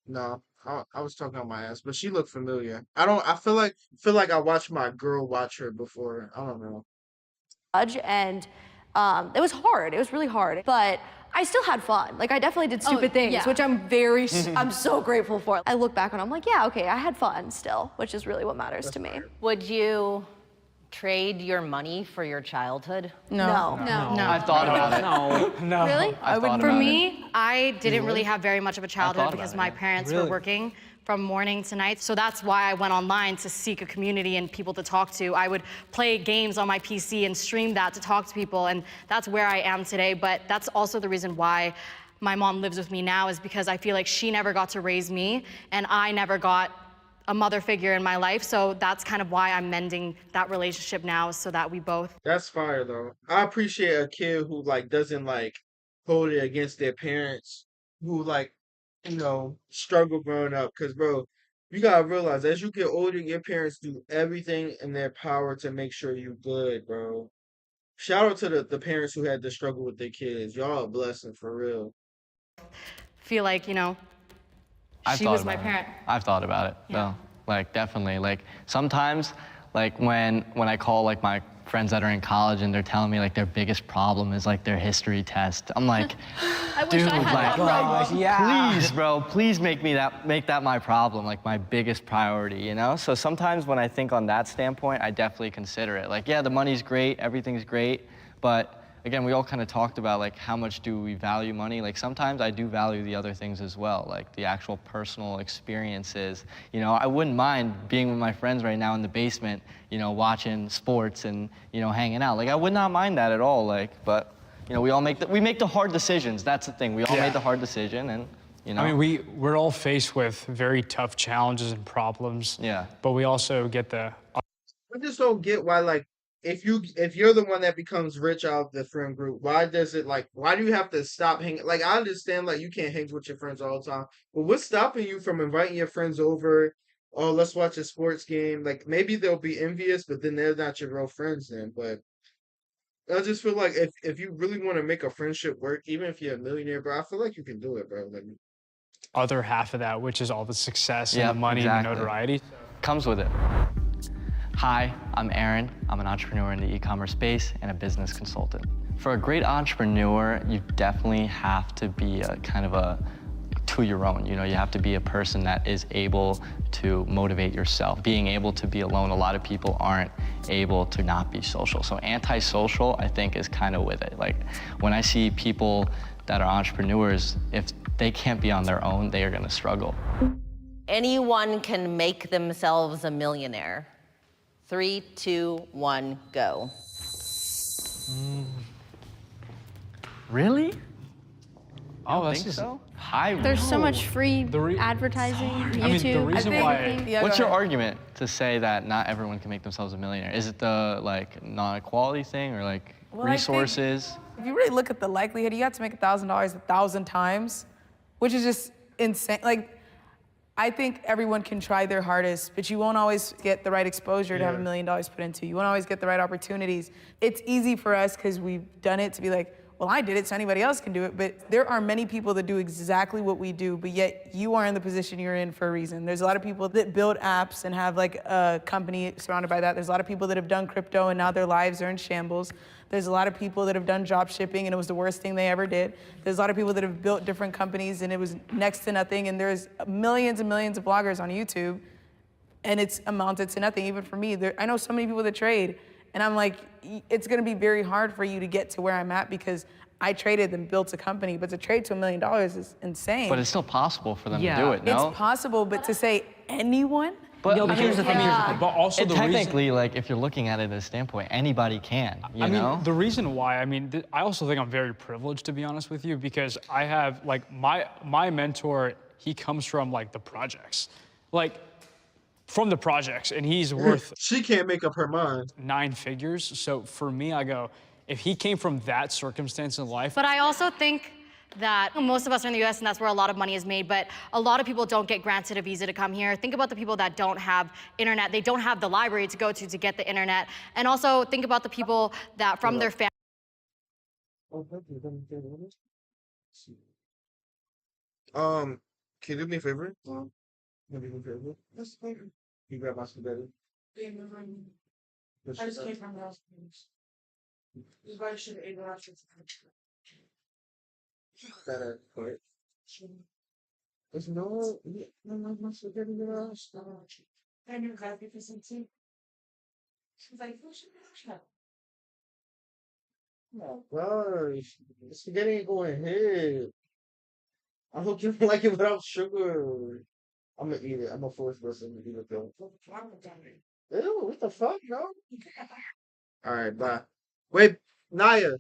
No, I was talking on my ass, but she looked familiar. I feel like I watched my girl watch her before. I don't know.
And it was hard. It was really hard, but I still had fun. Like I definitely did stupid things, which I'm I'm so grateful for. I look back and I'm like, yeah, okay, I had fun still, which is really what matters to me.
Would you trade your money for your childhood?
No.
I've thought about it.
No.
Really?
For me, I didn't really have very much of a childhood
thought
because
about
my
it, yeah.
parents were working from morning to night. So that's why I went online to seek a community and people to talk to. I would play games on my PC and stream that to talk to people, and that's where I am today. But that's also the reason why my mom lives with me now, is because I feel like she never got to raise me and I never got a mother figure in my life. So that's kind of why I'm mending that relationship now, so that we both.
That's fire though. I appreciate a kid who like doesn't like hold it against their parents, who like, struggle growing up. Cause bro, you gotta realize as you get older, your parents do everything in their power to make sure you good, bro. Shout out to the parents who had to struggle with their kids. Y'all a blessing for real.
Feel like,
I've
she
thought
was my
about it.
parent.
I've thought about it, though. Like, definitely. Like, sometimes, like, when I call, like, my friends that are in college and they're telling me, like, their biggest problem is, like, their history test, I'm like,
I wish
dude,
I had
like,
that problem.
please, bro, please make that my problem, like, my biggest priority, you know? So sometimes when I think on that standpoint, I definitely consider it. Like, yeah, the money's great, everything's great, but again, we all kind of talked about like how much do we value money. Like sometimes I do value the other things as well, like the actual personal experiences. I wouldn't mind being with my friends right now in the basement, watching sports and hanging out. Like I would not mind that at all. Like, but we make the hard decisions. That's the thing. We all made the hard decision, and
I mean, we're all faced with very tough challenges and problems.
Yeah.
But we also get the.
I just don't get why, like, if you're the one that becomes rich out of the friend group, why do you have to stop hanging? Like, I understand, like, you can't hang with your friends all the time, but what's stopping you from inviting your friends over? Oh, let's watch a sports game. Like, maybe they'll be envious, but then they're not your real friends then. But I just feel like if you really want to make a friendship work, even if you're a millionaire, bro, I feel like you can do it, bro. Like,
other half of that, which is all the success and
Yeah,
the money
exactly.
and the notoriety.
Comes with it. Hi, I'm Aaron. I'm an entrepreneur in the e-commerce space and a business consultant. For a great entrepreneur, you definitely have to be to your own. You have to be a person that is able to motivate yourself. Being able to be alone, a lot of people aren't able to not be social. So antisocial, I think, is kind of with it. Like when I see people that are entrepreneurs, if they can't be on their own, they are gonna struggle.
Anyone can make themselves a millionaire. 3, 2, 1, go.
Really?
Oh, that's
think
just.
so?
There's so much free advertising, YouTube.
the reason why.
everything.
What's your argument to say that not everyone can make themselves a millionaire? Is it the non-equality thing or like
Well, I think
resources?
if you really look at the likelihood, you have to make $1,000 1,000 times, which is just insane. Like, I think everyone can try their hardest, but you won't always get the right exposure to have $1 million put into you. You won't always get the right opportunities. It's easy for us because we've done it to be like, well, I did it, so anybody else can do it. But there are many people that do exactly what we do, but yet you are in the position you're in for a reason. There's a lot of people that build apps and have like a company surrounded by that. There's a lot of people that have done crypto and now their lives are in shambles. There's a lot of people that have done drop shipping and it was the worst thing they ever did. There's a lot of people that have built different companies and it was next to nothing. And there's millions and millions of bloggers on YouTube and it's amounted to nothing. Even for me, I know so many people that trade and I'm like, it's gonna be very hard for you to get to where I'm at because I traded and built a company, but to trade to $1 million is insane.
But it's still possible for them to do it, no?
It's possible, but to say anyone?
But
But also the
technically, like if you're looking at it as a standpoint, anybody can. You know?
The reason why, I also think I'm very privileged, to be honest with you, because I have like my mentor. He comes from like the projects, from the projects, and he's worth.
She can't make up her mind.
9 figures. So for me, I go, if he came from that circumstance in life.
But I also think that most of us are in the US and that's where a lot of money is made, but a lot of people don't get granted a visa to come here. Think about the people that don't have internet. They don't have the library to go to get the internet. And also think about the people that from their family.
Can you do me a favor? Can you do me a favor? Yes, thank you. You grab my spaghetti.
I just came from the house. This is why I should have ate the last
Better quick. There's no my spaghetti.
And you're happy for some tea? She's like,
oh my gosh, the spaghetti ain't going ahead. I hope you don't like it without sugar. I'm gonna eat it. I'm a force person to eat it though. Ew, what the fuck, no? All right, bye. Wait, Naya.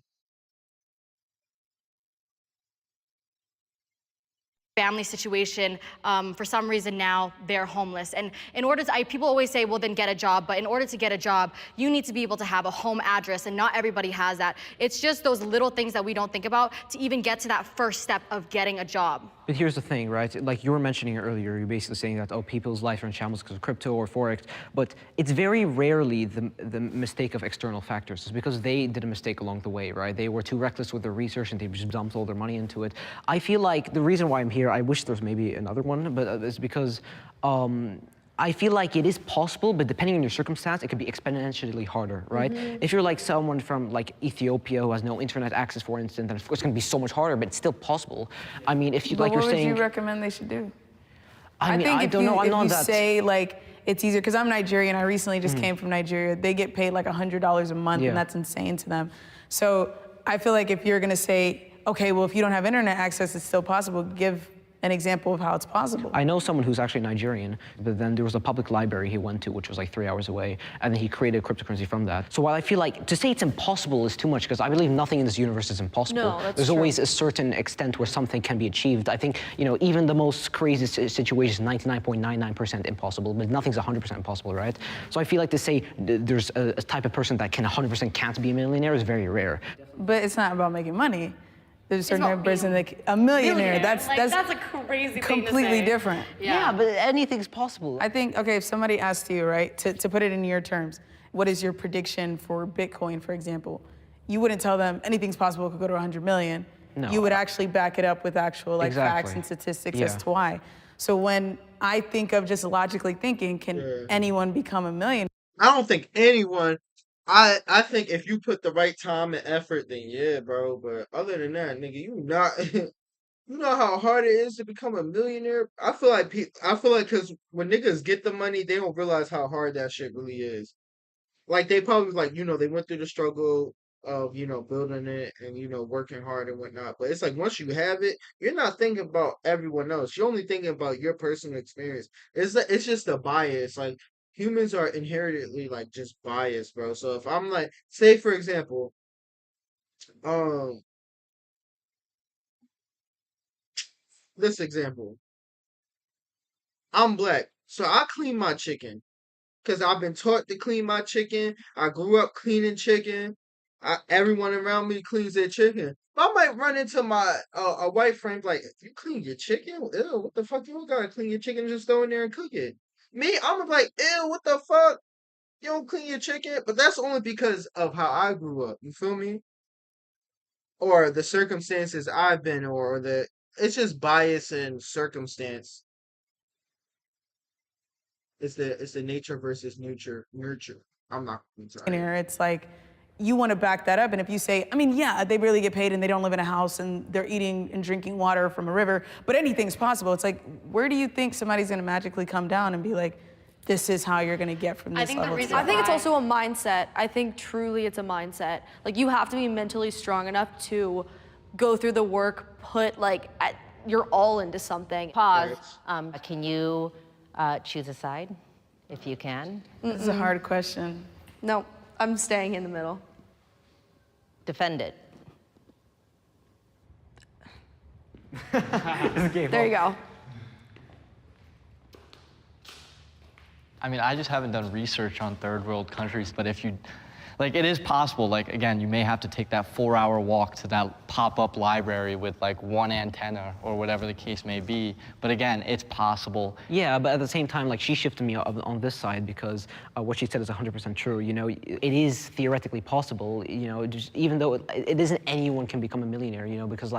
Family situation, for some reason now they're homeless. And in order to, people always say, well, then get a job. But in order to get a job, you need to be able to have a home address, and not everybody has that. It's just those little things that we don't think about to even get to that first step of getting a job.
But here's the thing, right? Like you were mentioning earlier, you're basically saying that, oh, people's lives are in shambles because of crypto or Forex. But it's very rarely the mistake of external factors. It's because they did a mistake along the way, right? They were too reckless with their research and they just dumped all their money into it. I feel like the reason why I'm here, I wish there's maybe another one, but it's because I feel like it is possible, but depending on your circumstance, it could be exponentially harder, right? If you're like someone from like Ethiopia who has no internet access, for instance, then of course it's going to be so much harder, but it's still possible. I mean, if you like you're saying,
what would you recommend they should do?
I mean,
think
I don't know. I'm not
if you
that.
say like it's easier, because I'm Nigerian. I recently just came from Nigeria. They get paid like $100 a month, and that's insane to them. So I feel like if you're going to say, okay, well, if you don't have internet access, it's still possible. Give an example of how it's possible.
I know someone who's actually Nigerian, but then there was a public library he went to, which was like 3 hours away, and then he created cryptocurrency from that. So while I feel like to say it's impossible is too much, because I believe nothing in this universe is impossible.
No, that's
There's
true.
always a certain extent where something can be achieved. I think, you know, even the most crazy situation is 99.99% impossible, but nothing's 100% impossible, right? So I feel like to say there's a type of person that can 100% can't be a millionaire is very rare.
But it's not about making money. There's a certain type of person that a millionaire. That's
a crazy
completely different.
Yeah, but anything's possible.
I think, okay, if somebody asked you, right, to put it in your terms, what is your prediction for Bitcoin, for example? You wouldn't tell them anything's possible, it could go to 100 million.
No.
You would actually back it up with actual like facts and statistics as to why. So when I think of just logically thinking, can anyone become a millionaire?
I don't think anyone. I think if you put the right time and effort, then yeah, bro. But other than that, nigga, you not. You know how hard it is to become a millionaire. I feel like because when niggas get the money, they don't realize how hard that shit really is. Like they probably like they went through the struggle of building it and working hard and whatnot. But it's like once you have it, you're not thinking about everyone else. You're only thinking about your personal experience. It's just a bias. Like humans are inherently like just biased, bro. So if I'm like, say for example, this example, I'm black, so I clean my chicken because I've been taught to clean my chicken. I grew up cleaning chicken. Everyone around me cleans their chicken. I might run into my a white friend like, you clean your chicken? Ew, what the fuck? You don't gotta clean your chicken, just throw in there and cook it. Me, I'm like, ew, what the fuck? You don't clean your chicken? But that's only because of how I grew up. You feel me? Or the circumstances I've been, or it's just bias and circumstance. It's the nature versus nurture. I'm sorry.
It's like you want to back that up, and if you say, I mean, yeah, they barely get paid and they don't live in a house and they're eating and drinking water from a river, but anything's possible. It's like, where do you think somebody's going to magically come down and be like, this is how you're going to get from this level?
I think it's also a mindset. I think truly it's a mindset. Like you have to be mentally strong enough to go through the work, put your all into something.
Pause. Can you choose a side, if you can?
This is a hard question.
No, I'm staying in the middle.
Defend it.
There you go.
I mean, I just haven't done research on third world countries, but if you, it is possible. Like, again, you may have to take that 4-hour walk to that pop-up library with one antenna or whatever the case may be. But again, it's possible.
Yeah, but at the same time, she shifted me on this side because what she said is 100% true. It is theoretically possible. Just even though it isn't anyone can become a millionaire. Because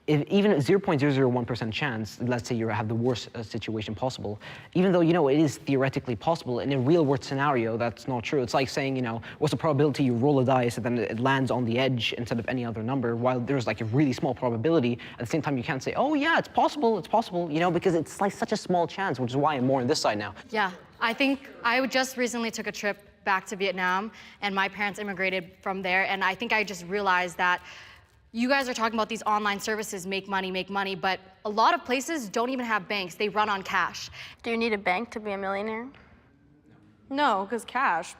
even a 0.001% chance, let's say you have the worst situation possible, even though, it is theoretically possible, in a real-world scenario, that's not true. It's like saying, what's the probability you roll a dice and then it lands on the edge instead of any other number, while there's a really small probability. At the same time, you can't say, oh, yeah, it's possible, because it's such a small chance, which is why I'm more on this side now.
Yeah, I think I just recently took a trip back to Vietnam, and my parents immigrated from there, and I think I just realized that you guys are talking about these online services make money, but a lot of places don't even have banks. They run on cash.
Do you need a bank to be a millionaire?
No, because cash.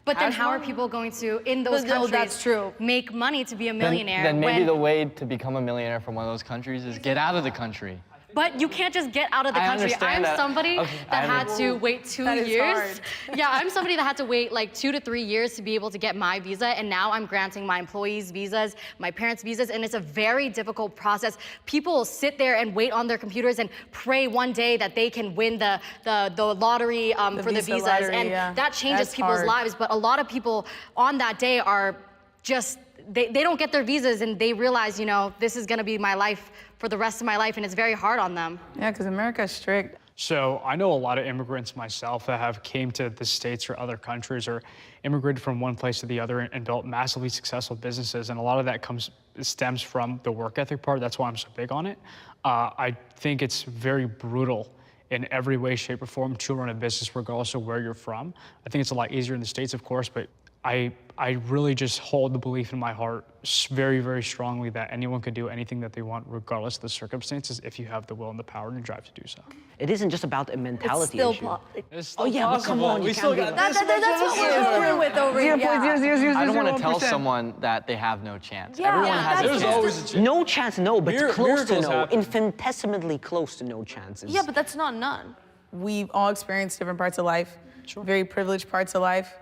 But then how are people going to, in those countries,
that's true.
make money to be a millionaire?
Then maybe
when-
the way to become a millionaire from one of those countries is get out of the country.
But you can't just get out of the
I
country.
understand
I'm
that.
somebody
Okay,
that had to wait 2
That is
years.
hard.
Yeah, I'm somebody that had to wait like 2 to 3 years to be able to get my visa, and now I'm granting my employees' visas, my parents' visas, and it's a very difficult process. People sit there and wait on their computers and pray one day that they can win the lottery for the
visa
visas,
lottery,
and
yeah.
that changes
That's
people's
hard.
lives. But a lot of people on that day are just, they don't get their visas, and they realize, you know, this is gonna be my life for the rest of my life, and it's very hard on them.
Yeah, because America's strict.
So I know a lot of immigrants myself that have came to the States or other countries or immigrated from one place to the other and built massively successful businesses. And a lot of that stems from the work ethic part. That's why I'm so big on it. I think it's very brutal in every way, shape, or form to run a business regardless of where you're from. I think it's a lot easier in the States, of course, but I really just hold the belief in my heart very, very strongly that anyone can do anything that they want regardless of the circumstances if you have the will and the power and the drive to do so.
It isn't just about a mentality
still
issue.
It's still
Oh yeah, but come
possible.
on,
We
you
still
can't
got
be-
That's what we're screwing with over here. Yeah.
I don't want to tell someone that they have no chance.
Yeah,
Everyone
yeah,
has a
that's
chance.
always a chance.
No chance, no, but close to
miracles
no.
happen.
Infinitesimally close to no chances.
Yeah, but that's not none.
We've all experienced different parts of life, very privileged parts of life.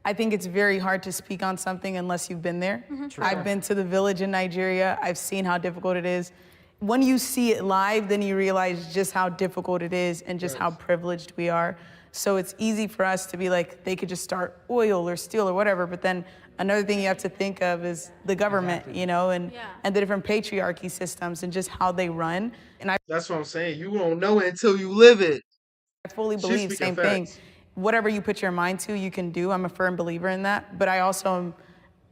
I think it's very hard to speak on something unless you've been there. I've been to the village in Nigeria. I've seen how difficult it is. When you see it live, then you realize just how difficult it is and just how privileged we are. So it's easy for us to be like, they could just start oil or steel or whatever, but then another thing you have to think of is the government, you know, and the different patriarchy systems and just how they run. And
That's what I'm saying. You won't know it until you live it.
I fully
She's
believe
speaking
same thing.
facts.
Whatever you put your mind to, you can do. I'm a firm believer in that. But I also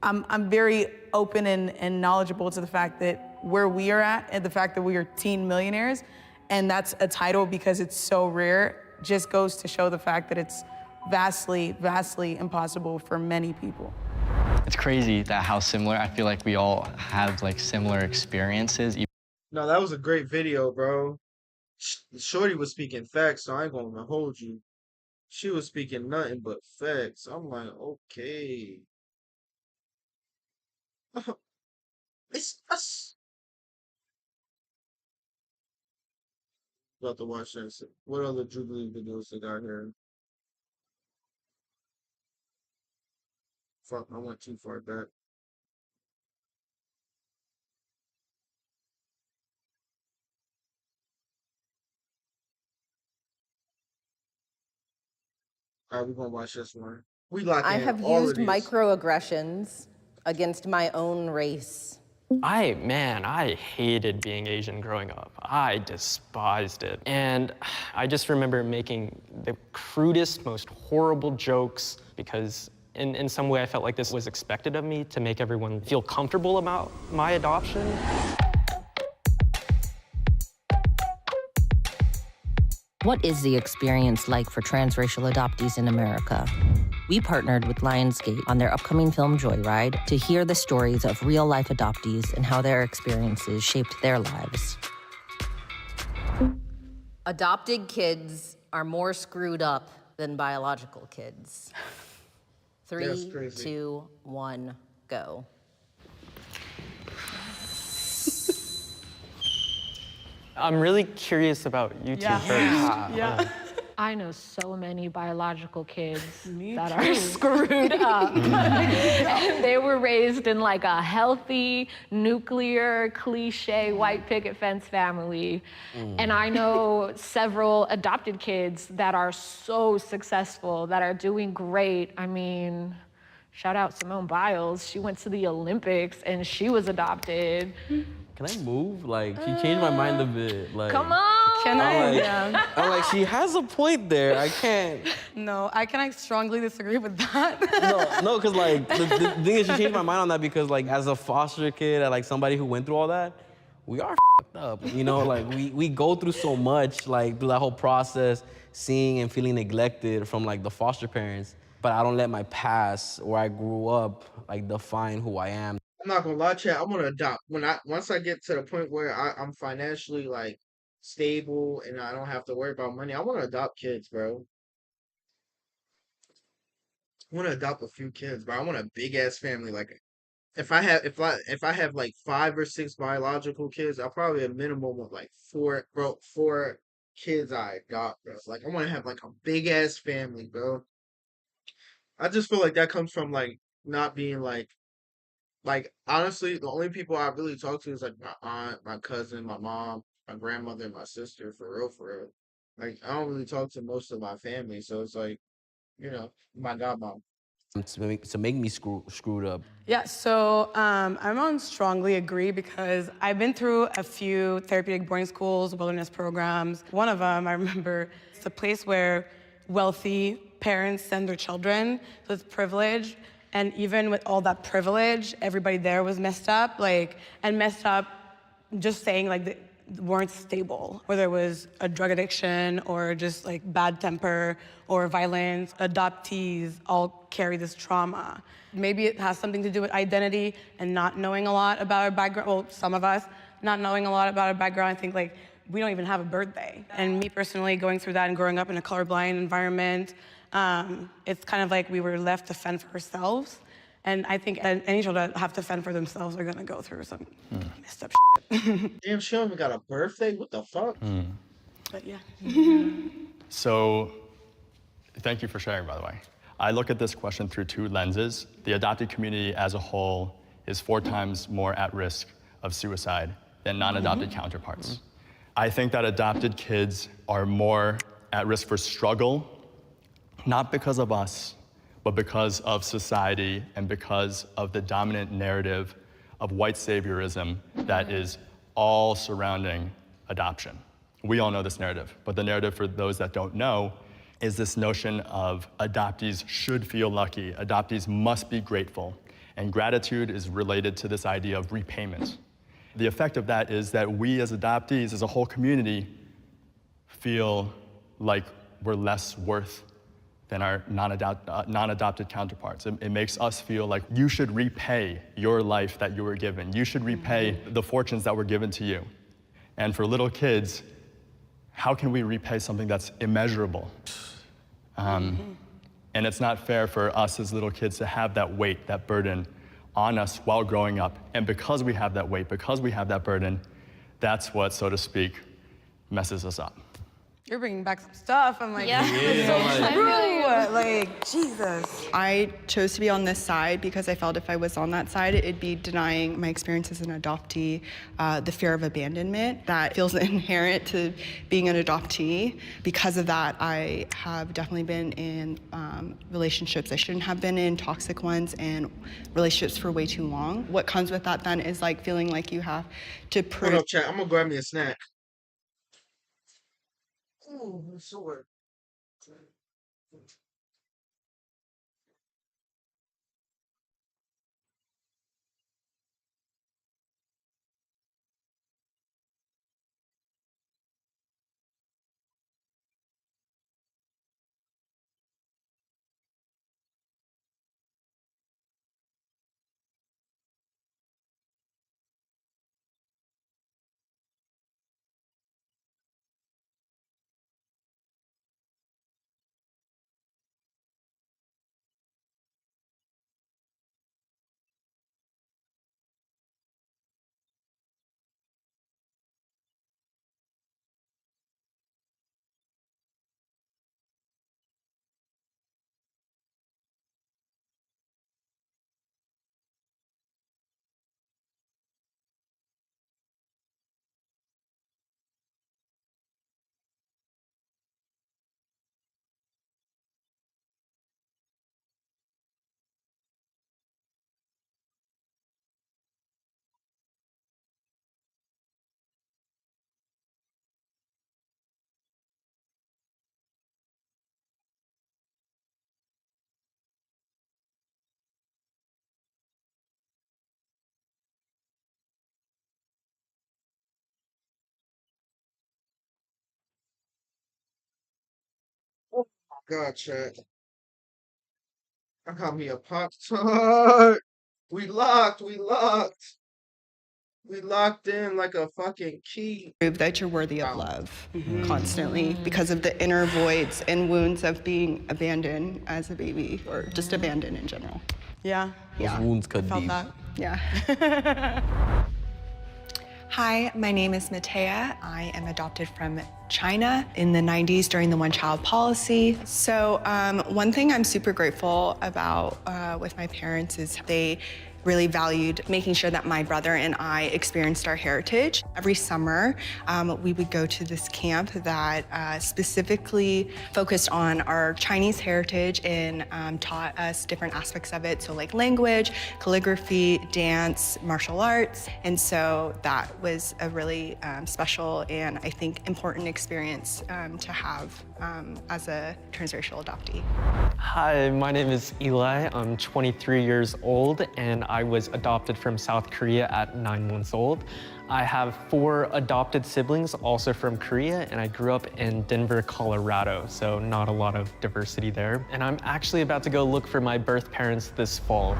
I'm very open and knowledgeable to the fact that where we are at and the fact that we are teen millionaires, and that's a title because it's so rare, just goes to show the fact that it's vastly, vastly impossible for many people.
It's crazy that how similar, I feel like we all have like similar experiences.
No, that was a great video, bro. Shorty was speaking facts, so I ain't gonna hold you. She was speaking nothing but facts. I'm like, okay. It's us. About to watch this. What other Jubilee videos they got here? Fuck, I went too far back. All right, we're gonna watch this one. We locked
I
in
have
all
used
of these.
microaggressions against my own race.
I hated being Asian growing up. I despised it. And I just remember making the crudest, most horrible jokes because in some way I felt like this was expected of me to make everyone feel comfortable about my adoption.
What is the experience like for transracial adoptees in America? We partnered with Lionsgate on their upcoming film Joyride to hear the stories of real-life adoptees and how their experiences shaped their lives. Adopted kids are more screwed up than biological kids. 3, 2, 1, go.
I'm really curious about you two first.
Yeah. I know so many biological kids that are screwed up. And they were raised in like a healthy, nuclear, cliche, white picket fence family. And I know several adopted kids that are so successful, that are doing great. I mean, shout out Simone Biles. She went to the Olympics and she was adopted.
Can I move? Like, she changed my mind a bit. Like,
Come on!
Can I?
Like, I'm like, she has a point there. I can't.
No, I strongly disagree with that.
No, because like the thing is, she changed my mind on that because like as a foster kid, and like somebody who went through all that, we are f***ed up. You know, like we go through so much, like through that whole process, seeing and feeling neglected from like the foster parents. but I don't let my past, where I grew up, like define who I am.
I'm not gonna lie, chat. I want to adopt once I get to the point where I'm financially like stable and I don't have to worry about money. I want to adopt kids, bro. I want to adopt a few kids, bro. I want a big ass family. Like if I have like 5 or 6 biological kids, I'll probably a minimum of like four kids I adopt, bro. Like I want to have like a big ass family, bro. I just feel like that comes from like not being like honestly, the only people I really talk to is like my aunt, my cousin, my mom, my grandmother, and my sister. For real, for real. Like I don't really talk to most of my family, so it's like, my godmom.
To make me screwed up.
Yeah, so I'm on strongly agree because I've been through a few therapeutic boarding schools, wilderness programs. One of them, I remember, it's a place where wealthy parents send their children, so it's privilege. And even with all that privilege, everybody there was messed up, just saying like they weren't stable, whether it was a drug addiction or just like bad temper or violence. Adoptees all carry this trauma. Maybe it has something to do with identity and not knowing a lot about our background. Well, some of us not knowing a lot about our background. I think like we don't even have a birthday. And me personally going through that and growing up in a colorblind environment, it's kind of like we were left to fend for ourselves. And I think any children that have to fend for themselves are gonna go through some messed up shit.
Damn, she don't even got a birthday. What the fuck?
But yeah.
So, thank you for sharing, by the way. I look at this question through 2 lenses. The adopted community as a whole is 4 times more at risk of suicide than non-adopted counterparts. I think that adopted kids are more at risk for struggle, not because of us, but because of society and because of the dominant narrative of white saviorism that is all surrounding adoption. We all know this narrative, but the narrative for those that don't know is this notion of adoptees should feel lucky, adoptees must be grateful, and gratitude is related to this idea of repayment. The effect of that is that we as adoptees, as a whole community, feel like we're less worth than our non-adopted counterparts. It makes us feel like you should repay your life that you were given. You should repay the fortunes that were given to you. And for little kids, how can we repay something that's immeasurable? And it's not fair for us as little kids to have that weight, that burden on us while growing up. And because we have that weight, because we have that burden, that's what, so to speak, messes us up.
You're bringing back some stuff. I'm like,
Yeah.
like, Jesus.
I chose to be on this side because I felt if I was on that side, it'd be denying my experience as an adoptee, the fear of abandonment that feels inherent to being an adoptee. Because of that, I have definitely been in relationships I shouldn't have been in, toxic ones, and relationships for way too long. What comes with that then is like feeling like you have to prove.
Hold up, chat. I'm gonna grab me a snack. Ooh, sword. Oh my God, chat. I got me a Pop-Tart. We locked. We locked. We locked in like a fucking key.
Prove that you're worthy of love constantly because of the inner voids and wounds of being abandoned as a baby or just abandoned in general.
Yeah.
Yeah.
Wounds cut
Felt
deep.
that.
Yeah. Hi, my name is Matea. I am adopted from China in the 90s during the one-child policy. So one thing I'm super grateful about with my parents is they really valued making sure that my brother and I experienced our heritage. Every summer, we would go to this camp that specifically focused on our Chinese heritage and taught us different aspects of it. So like language, calligraphy, dance, martial arts. And so that was a really special and I think important experience to have as a transracial adoptee.
Hi, my name is Eli. I'm 23 years old and I was adopted from South Korea at 9 months old. I have 4 adopted siblings, also from Korea, and I grew up in Denver, Colorado, so not a lot of diversity there. And I'm actually about to go look for my birth parents this fall.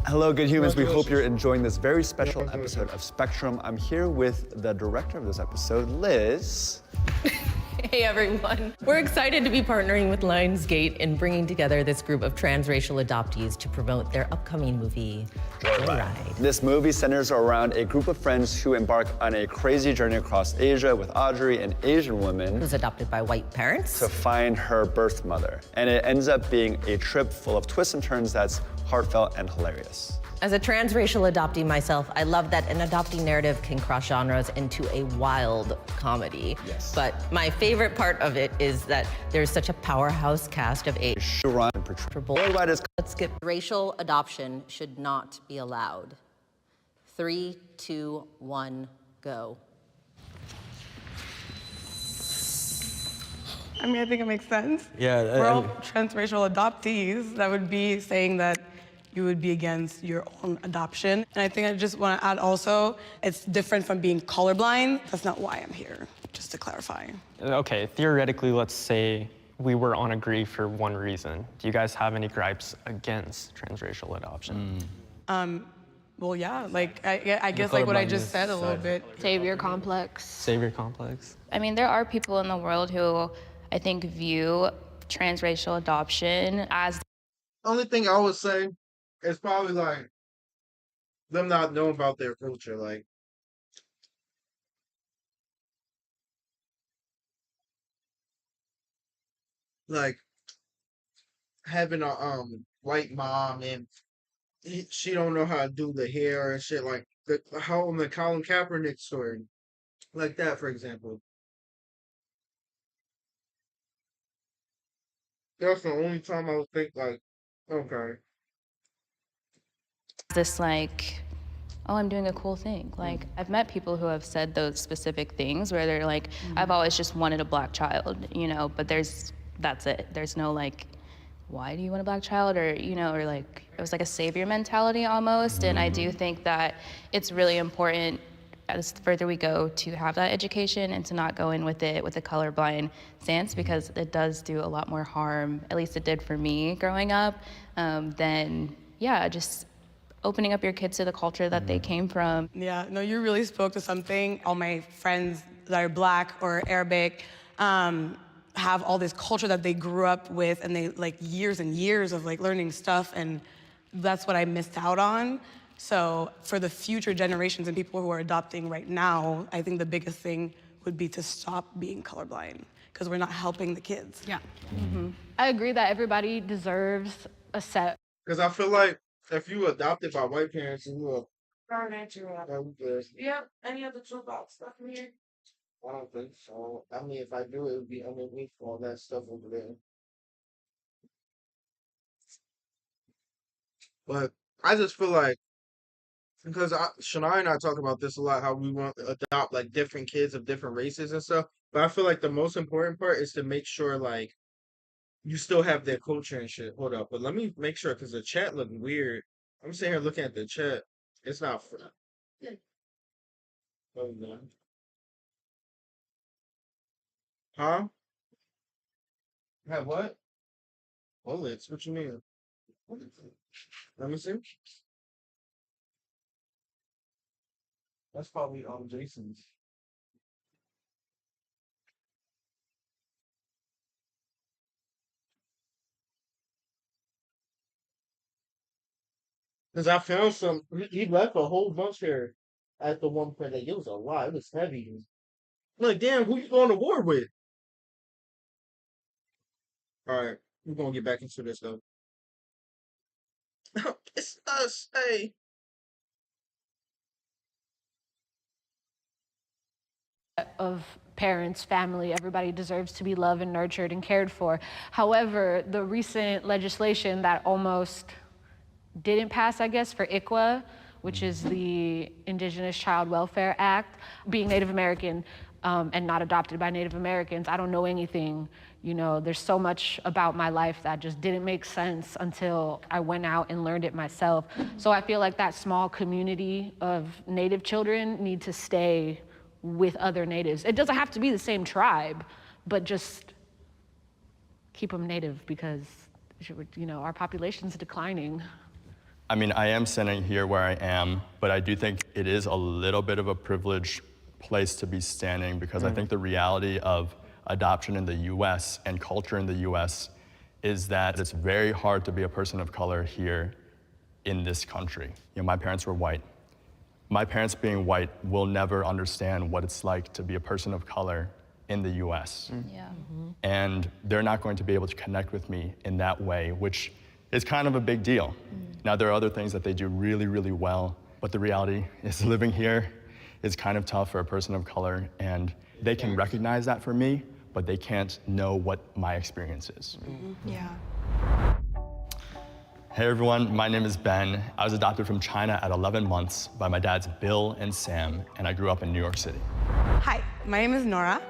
Hello, good humans. We hope you're enjoying this very special episode of Spectrum. I'm here with the director of this episode, Liz.
Hey everyone. We're excited to be partnering with Lionsgate in bringing together this group of transracial adoptees to promote their upcoming movie, Joyride.
This movie centers around a group of friends who embark on a crazy journey across Asia with Audrey, an Asian woman
Who's adopted by white parents.
to find her birth mother. And it ends up being a trip full of twists and turns that's heartfelt and hilarious.
As a transracial adoptee myself, I love that an adoptee narrative can cross genres into a wild comedy.
Yes.
But my favorite part of it is that there's such a powerhouse cast of age. Let's get racial adoption should not be allowed. 3, 2, 1, go.
I mean, I think it makes sense.
Yeah.
We're all transracial adoptees. That would be saying that you would be against your own adoption. And I think I just want to add also, it's different from being colorblind. That's not why I'm here, just to clarify.
Okay, theoretically, let's say we were on agree for one reason. Do you guys have any gripes against transracial adoption?
Well, yeah, like, I guess like what I just said a little bit.
Savior complex.
Savior complex?
I mean, there are people in the world who I think view transracial adoption as
Only thing I would say is probably like them not knowing about their culture. Like having a white mom and she don't know how to do the hair and shit like how in the Colin Kaepernick story, like that for example. That's the only time I would think like, okay.
this like, oh, I'm doing a cool thing. Like, I've met people who have said those specific things where they're like, I've always just wanted a black child, you know, but that's it. There's no like, why do you want a black child? Or, you know, or like, it was like a savior mentality almost. And I do think that it's really important as further we go to have that education and to not go in with it with a colorblind stance, because it does do a lot more harm, at least it did for me growing up, than, yeah, just opening up your kids to the culture that they came from.
Yeah, no, you really spoke to something. All my friends that are black or Arabic have all this culture that they grew up with, and they like years and years of like learning stuff, and that's what I missed out on. So for the future generations and people who are adopting right now, I think the biggest thing would be to stop being colorblind, because we're not helping the kids.
Yeah. I agree that everybody deserves a set.
Because I feel like if you adopted by white parents, you will.
Yep. Any other toolbox stuff in here?
I don't think so. I mean, if I do, it would be underneath all that stuff over there. But I just feel like, because Shania and I talk about this a lot, how we want to adopt like different kids of different races and stuff. But I feel like the most important part is to make sure like you still have their culture and shit. Hold up, but let me make sure because the chat looked weird. I'm sitting here looking at the chat. It's not. Oh no. Huh? Have what? Bullets? What you mean? Let me see. That's probably Jason's. Cause I found some. He left a whole bunch here at the one point. Like, it was a lot. It was heavy. I'm like, damn, who you going to war with? All right, we're gonna get back into this though. It's us, hey.
Of parents, family, everybody deserves to be loved and nurtured and cared for. However, the recent legislation that almost didn't pass, I guess, for ICWA, which is the Indigenous Child Welfare Act, being Native American and not adopted by Native Americans, I don't know anything. You know, there's so much about my life that just didn't make sense until I went out and learned it myself. So I feel like that small community of Native children need to stay with other Natives. It doesn't have to be the same tribe, but just keep them Native because, you know, our population's declining.
I mean, I am standing here where I am, but I do think it is a little bit of a privileged place to be standing because I think the reality of adoption in the US and culture in the US is that it's very hard to be a person of color here in this country. You know, my parents were white. My parents being white will never understand what it's like to be a person of color in the US.
Yeah.
And they're not going to be able to connect with me in that way, which is kind of a big deal. Now, there are other things that they do really, really well, but the reality is living here is kind of tough for a person of color, and they can recognize that for me, but they can't know what my experience is.
Yeah.
Hey everyone, my name is Ben. I was adopted from China at 11 months by my dads Bill and Sam, and I grew up in New York City.
Hi, my name is Nora.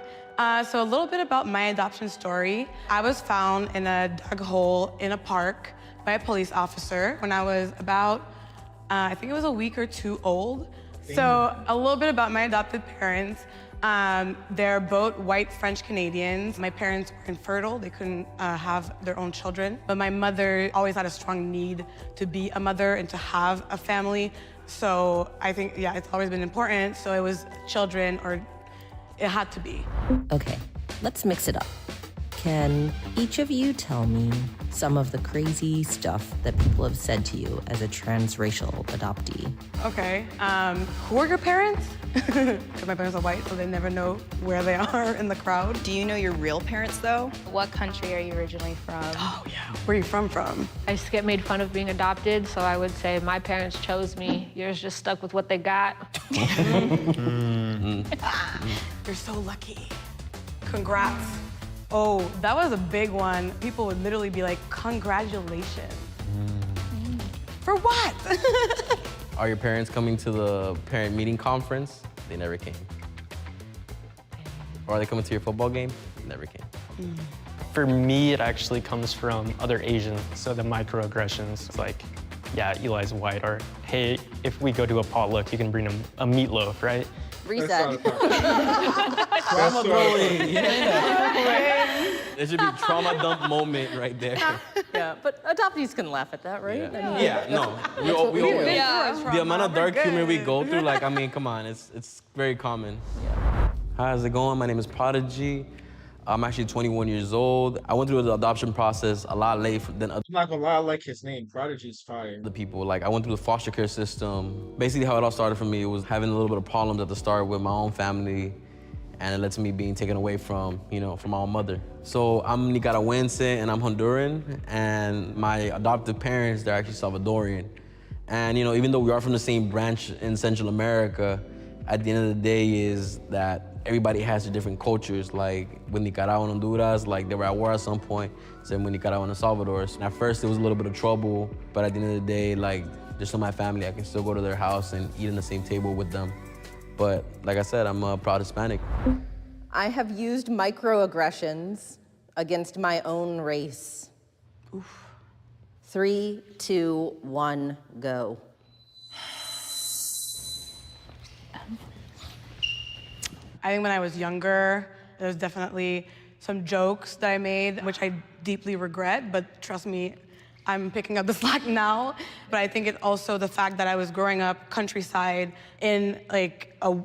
So a little bit about my adoption story. I was found in a dug hole in a park by a police officer when I was about, I think it was a week or two old. So a little bit about my adopted parents. They're both white French Canadians. My parents were infertile. They couldn't have their own children. But my mother always had a strong need to be a mother and to have a family. So I think, yeah, it's always been important. So it was children, or it had to be.
Okay, let's mix it up. Can each of you tell me some of the crazy stuff that people have said to you as a transracial adoptee?
Okay, who are your parents? Because my parents are white, so they never know where they are in the crowd.
Do you know your real parents, though?
What country are you originally from?
Oh, yeah. Where are you from?
I just get made fun of being adopted, so I would say my parents chose me. Yours just stuck with what they got.
You're so lucky. Congrats. Oh, that was a big one. People would literally be like, congratulations. For what?
Are your parents coming to the parent meeting conference? They never came. Or are they coming to your football game? They never came.
For me, it actually comes from other Asians. So the microaggressions, it's like, yeah, Eli's white, or hey, if we go to a potluck, you can bring them a meatloaf, right?
Reset.
Trauma bullying, yeah. There should be a trauma dump moment right there.
Yeah, but adoptees can laugh at that, right?
Yeah, yeah no. We all the amount of dark humor we go through, like, I mean, come on, it's very common. Yeah. How's it going? My name is Prodigy. I'm actually 21 years old. I went through the adoption process a lot later than
I'm not gonna lie, I like his name. Prodigy's fire.
other people. Like, I went through the foster care system. Basically, how it all started for me was having a little bit of problems at the start with my own family, and it led to me being taken away from, from my own mother. So I'm Nicaraguense and I'm Honduran, and my adoptive parents, they're actually Salvadorian. And, even though we are from the same branch in Central America, at the end of the day is that everybody has their different cultures. Like with Nicaragua and Honduras, like they were at war at some point, same with Nicaragua and El Salvador. So at first it was a little bit of trouble, but at the end of the day, like they're still my family. I can still go to their house and eat on the same table with them. But like I said, I'm a proud Hispanic.
I have used microaggressions against my own race. Oof. 3, 2, 1, go.
I think when I was younger, there was definitely some jokes that I made, which I deeply regret, but trust me, I'm picking up the slack now, but I think it's also the fact that I was growing up countryside in like a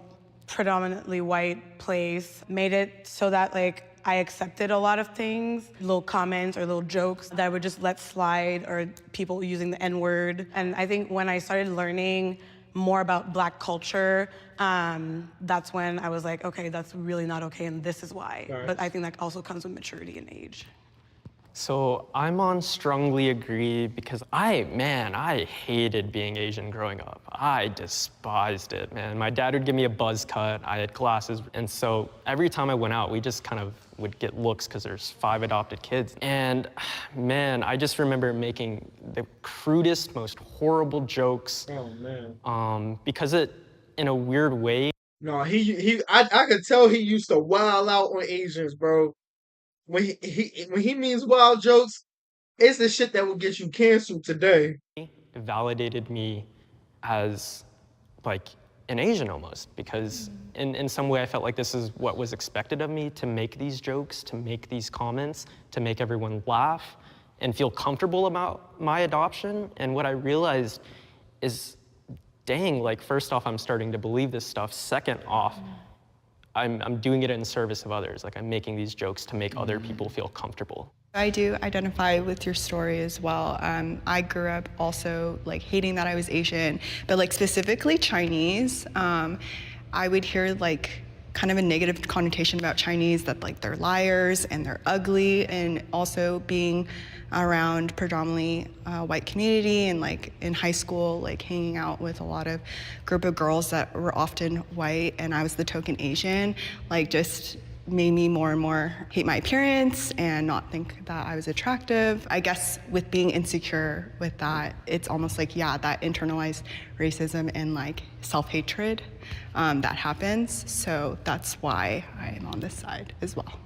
predominantly white place made it so that like I accepted a lot of things, little comments or little jokes that I would just let slide, or people using the N-word. And I think when I started learning more about Black culture, that's when I was like, okay, that's really not okay, and this is why.
Right.
But I think that also comes with maturity and age.
So I'm on strongly agree because I hated being Asian growing up. I despised it, man. My dad would give me a buzz cut, I had glasses, and so every time I went out, we just kind of would get looks because there's 5 adopted kids. And man, I just remember making the crudest, most horrible jokes.
Oh man.
Because it, in a weird way.
No, I could tell he used to wild out on Asians, bro. When he means wild jokes, it's the shit that will get you canceled today.
It validated me as like an Asian almost, because in some way I felt like this is what was expected of me, to make these jokes, to make these comments, to make everyone laugh and feel comfortable about my adoption. And what I realized is, dang, like first off, I'm starting to believe this stuff. Second off, I'm doing it in service of others. Like I'm making these jokes to make other people feel comfortable.
I do identify with your story as well. I grew up also like hating that I was Asian, but like specifically Chinese. I would hear like kind of a negative connotation about Chinese, that like they're liars and they're ugly, and also being around predominantly white community and like in high school, like hanging out with a lot of group of girls that were often white and I was the token Asian, like just made me more and more hate my appearance and not think that I was attractive. I guess with being insecure with that, it's almost like, yeah, that internalized racism and like self-hatred that happens. So that's why I'm on this side as well.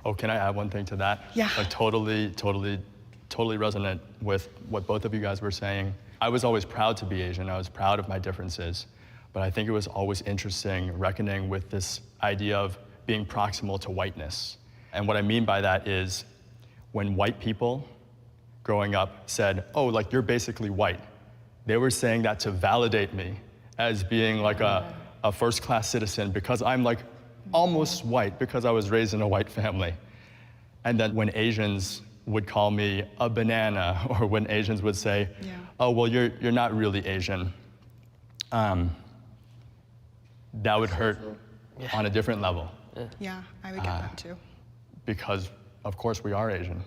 Oh, can I add one thing to that?
Yeah.
Like totally resonant with what both of you guys were saying. I was always proud to be Asian. I was proud of my differences, but I think it was always interesting reckoning with this idea of being proximal to whiteness. And what I mean by that is when white people growing up said, oh, like you're basically white, they were saying that to validate me as being like a first-class citizen because I'm like almost white because I was raised in a white family. And then when Asians would call me a banana, or when Asians would say, oh, well, you're not really Asian, that would hurt on a different level.
Yeah, I would get that too.
Because, of course, we are Asian.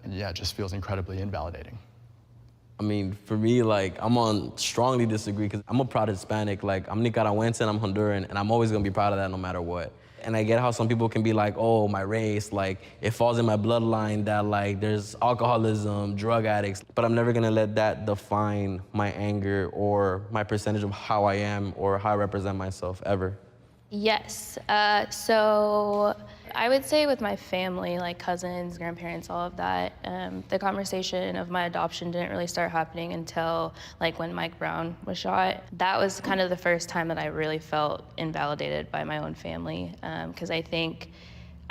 And yeah, it just feels incredibly invalidating.
I mean, for me, like, I'm on strongly disagree because I'm a proud Hispanic. Like, I'm Nicaraguense, I'm Honduran, and I'm always gonna be proud of that no matter what. And I get how some people can be like, oh, my race, like, it falls in my bloodline that, like, there's alcoholism, drug addicts, but I'm never gonna let that define my anger or my percentage of how I am or how I represent myself, ever.
Yes. So I would say with my family, like cousins, grandparents, all of that, the conversation of my adoption didn't really start happening until like when Mike Brown was shot. That was kind of the first time that I really felt invalidated by my own family, because I think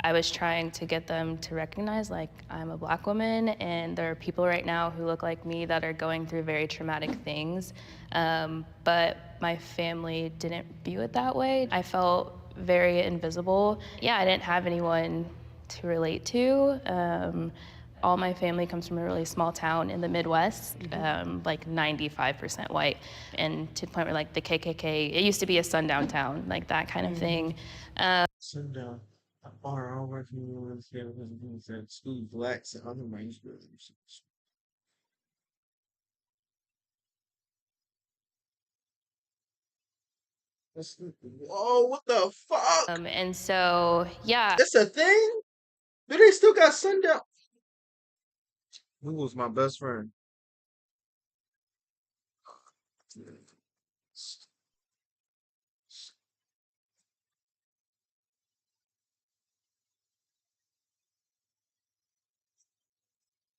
I was trying to get them to recognize like I'm a Black woman and there are people right now who look like me that are going through very traumatic things, but my family didn't view it that way. I felt very invisible. Yeah, I didn't have anyone to relate to. All my family comes from a really small town in the Midwest, like 95% white, and to the point where like the KKK, it used to be a sundown town, like that kind of thing.
Sundown. Our working with that school blacks and other race groups. Whoa, what the fuck?
And so, yeah.
It's a thing? Do they still got sundown? Who was my best friend?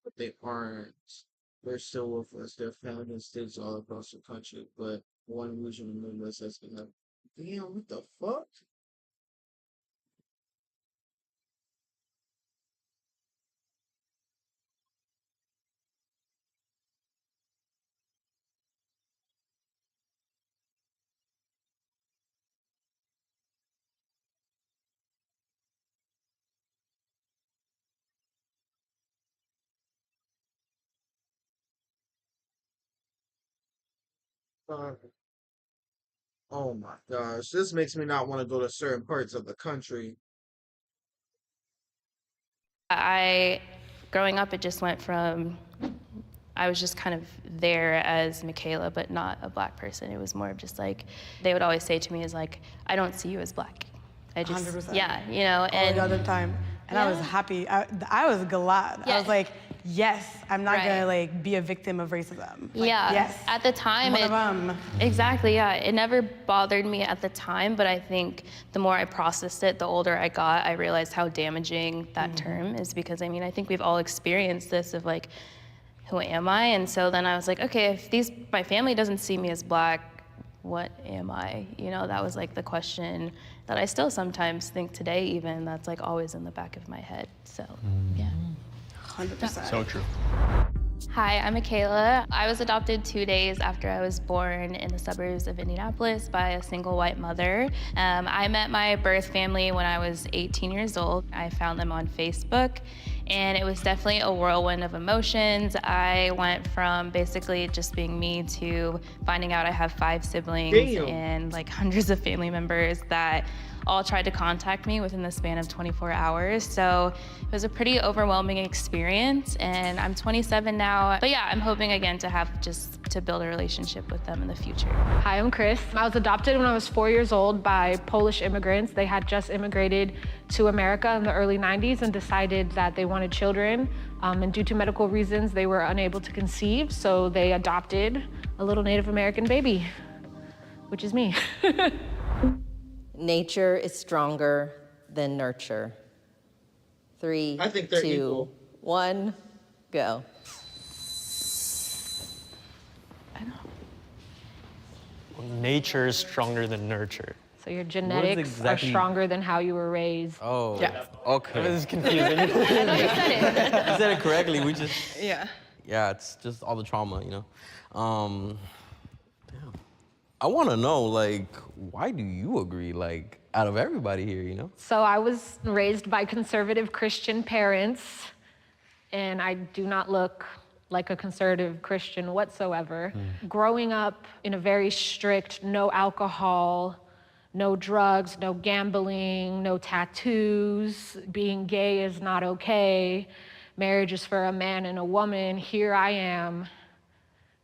But they aren't. They're still with us. They're found in states all across the country, but one region in the Midwest has been up. Damn, what the fuck? Oh my gosh, this makes me not want to go to certain parts of the country.
Growing up, it just went from, I was just kind of there as Michaela, but not a black person. It was more of just like, they would always say to me is like, I don't see you as black. I just,
100%.
yeah, you know,
All the other time. And I was happy. I was glad. I was like, yes, I'm not gonna like be a victim of racism. Like,
yeah,
yes.
at the time,
One of 'em.
Exactly, yeah. It never bothered me at the time, but I think the more I processed it, the older I got, I realized how damaging that term is, because I mean, I think we've all experienced this of like, who am I? And so then I was like, okay, if my family doesn't see me as black, what am I? You know, that was like the question that I still sometimes think today even, that's like always in the back of my head, so, yeah.
100%.
So true.
Hi, I'm Michaela. I was adopted 2 days after I was born in the suburbs of Indianapolis by a single white mother. I met my birth family when I was 18 years old. I found them on Facebook, and it was definitely a whirlwind of emotions. I went from basically just being me to finding out I have 5 siblings and like hundreds of family members that all tried to contact me within the span of 24 hours. So it was a pretty overwhelming experience, and I'm 27 now. But yeah, I'm hoping again to build a relationship with them in the future.
Hi, I'm Chris. I was adopted when I was 4 years old by Polish immigrants. They had just immigrated to America in the early 90s and decided that they wanted children. And due to medical reasons, they were unable to conceive, so they adopted a little Native American baby, which is me.
Nature is stronger than nurture. 3,
I think they're
2,
equal.
1, go.
Nature is stronger than nurture.
So your genetics are stronger than how you were raised.
Oh,
Yeah.
okay.
This is confusing.
I thought you said it.
You said it correctly. We just.
Yeah.
Yeah, it's just all the trauma, you know. Damn. I want to know, like, why do you agree? Like, out of everybody here, you know.
So I was raised by conservative Christian parents, and I do not look like a conservative Christian whatsoever. Growing up in a very strict no alcohol, no drugs, no gambling, no tattoos, being gay is not okay, marriage is for a man and a woman. Here I am,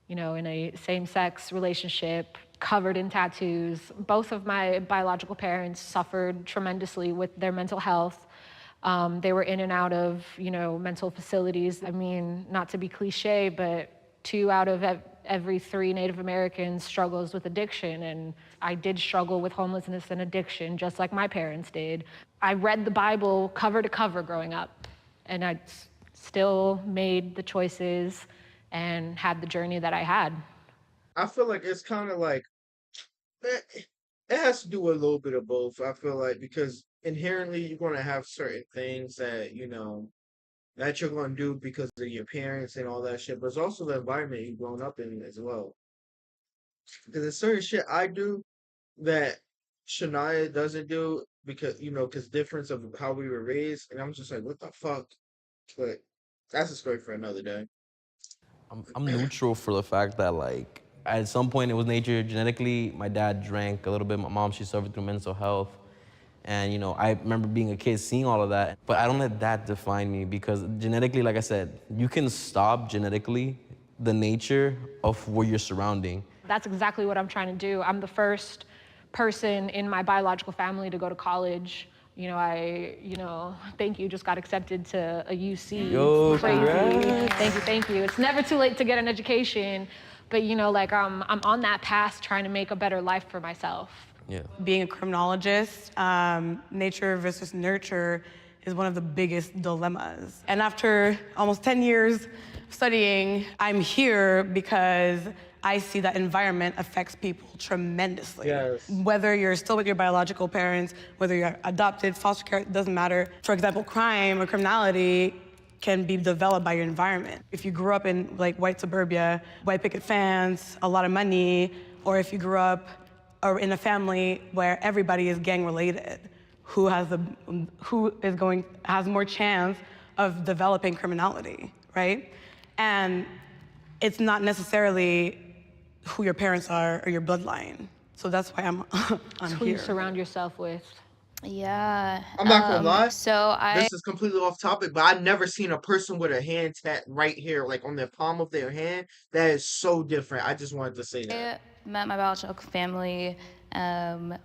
you know, in a same-sex relationship, covered in tattoos. Both of my biological parents suffered tremendously with their mental health. They were in and out of, you know, mental facilities. I mean, not to be cliche, but 2 out of every 3 Native Americans struggles with addiction, and I did struggle with homelessness and addiction, just like my parents did. I read the Bible cover to cover growing up, and I still made the choices and had the journey that I had.
I feel like it's kind of like it has to do with a little bit of both. I feel like because inherently you're going to have certain things that that you're going to do because of your parents and all that shit, but it's also the environment you've grown up in as well. Because there's certain shit I do that Shania doesn't do because difference of how we were raised, and I'm just like, what the fuck? But that's a story for another day.
I'm neutral for the fact that, like, at some point it was nature. Genetically, my dad drank a little bit. My mom, she suffered through mental health. And, you know, I remember being a kid seeing all of that. But I don't let that define me, because genetically, like I said, you can stop genetically the nature of what you're surrounding.
That's exactly what I'm trying to do. I'm the first person in my biological family to go to college. Thank you, just got accepted to a UC.
Yo,
It's crazy.
congrats.
Thank you. It's never too late to get an education, but I'm on that path trying to make a better life for myself.
Yeah.
Being a criminologist, nature versus nurture is one of the biggest dilemmas. And after almost 10 years studying, I'm here because I see that environment affects people tremendously.
Yes.
Whether you're still with your biological parents, whether you're adopted, foster care, it doesn't matter. For example, crime or criminality can be developed by your environment. If you grew up in like white suburbia, white picket fence, a lot of money, or if you grew up in a family where everybody is gang related, who has more chance of developing criminality, right? And it's not necessarily who your parents are or your bloodline. So that's why I'm
Who
here.
you surround yourself with.
Yeah.
I'm not gonna lie.
So
This is completely off topic, but I've never seen a person with a hand tat right here, like on the palm of their hand. That is so different. I just wanted to say that.
I met my biological family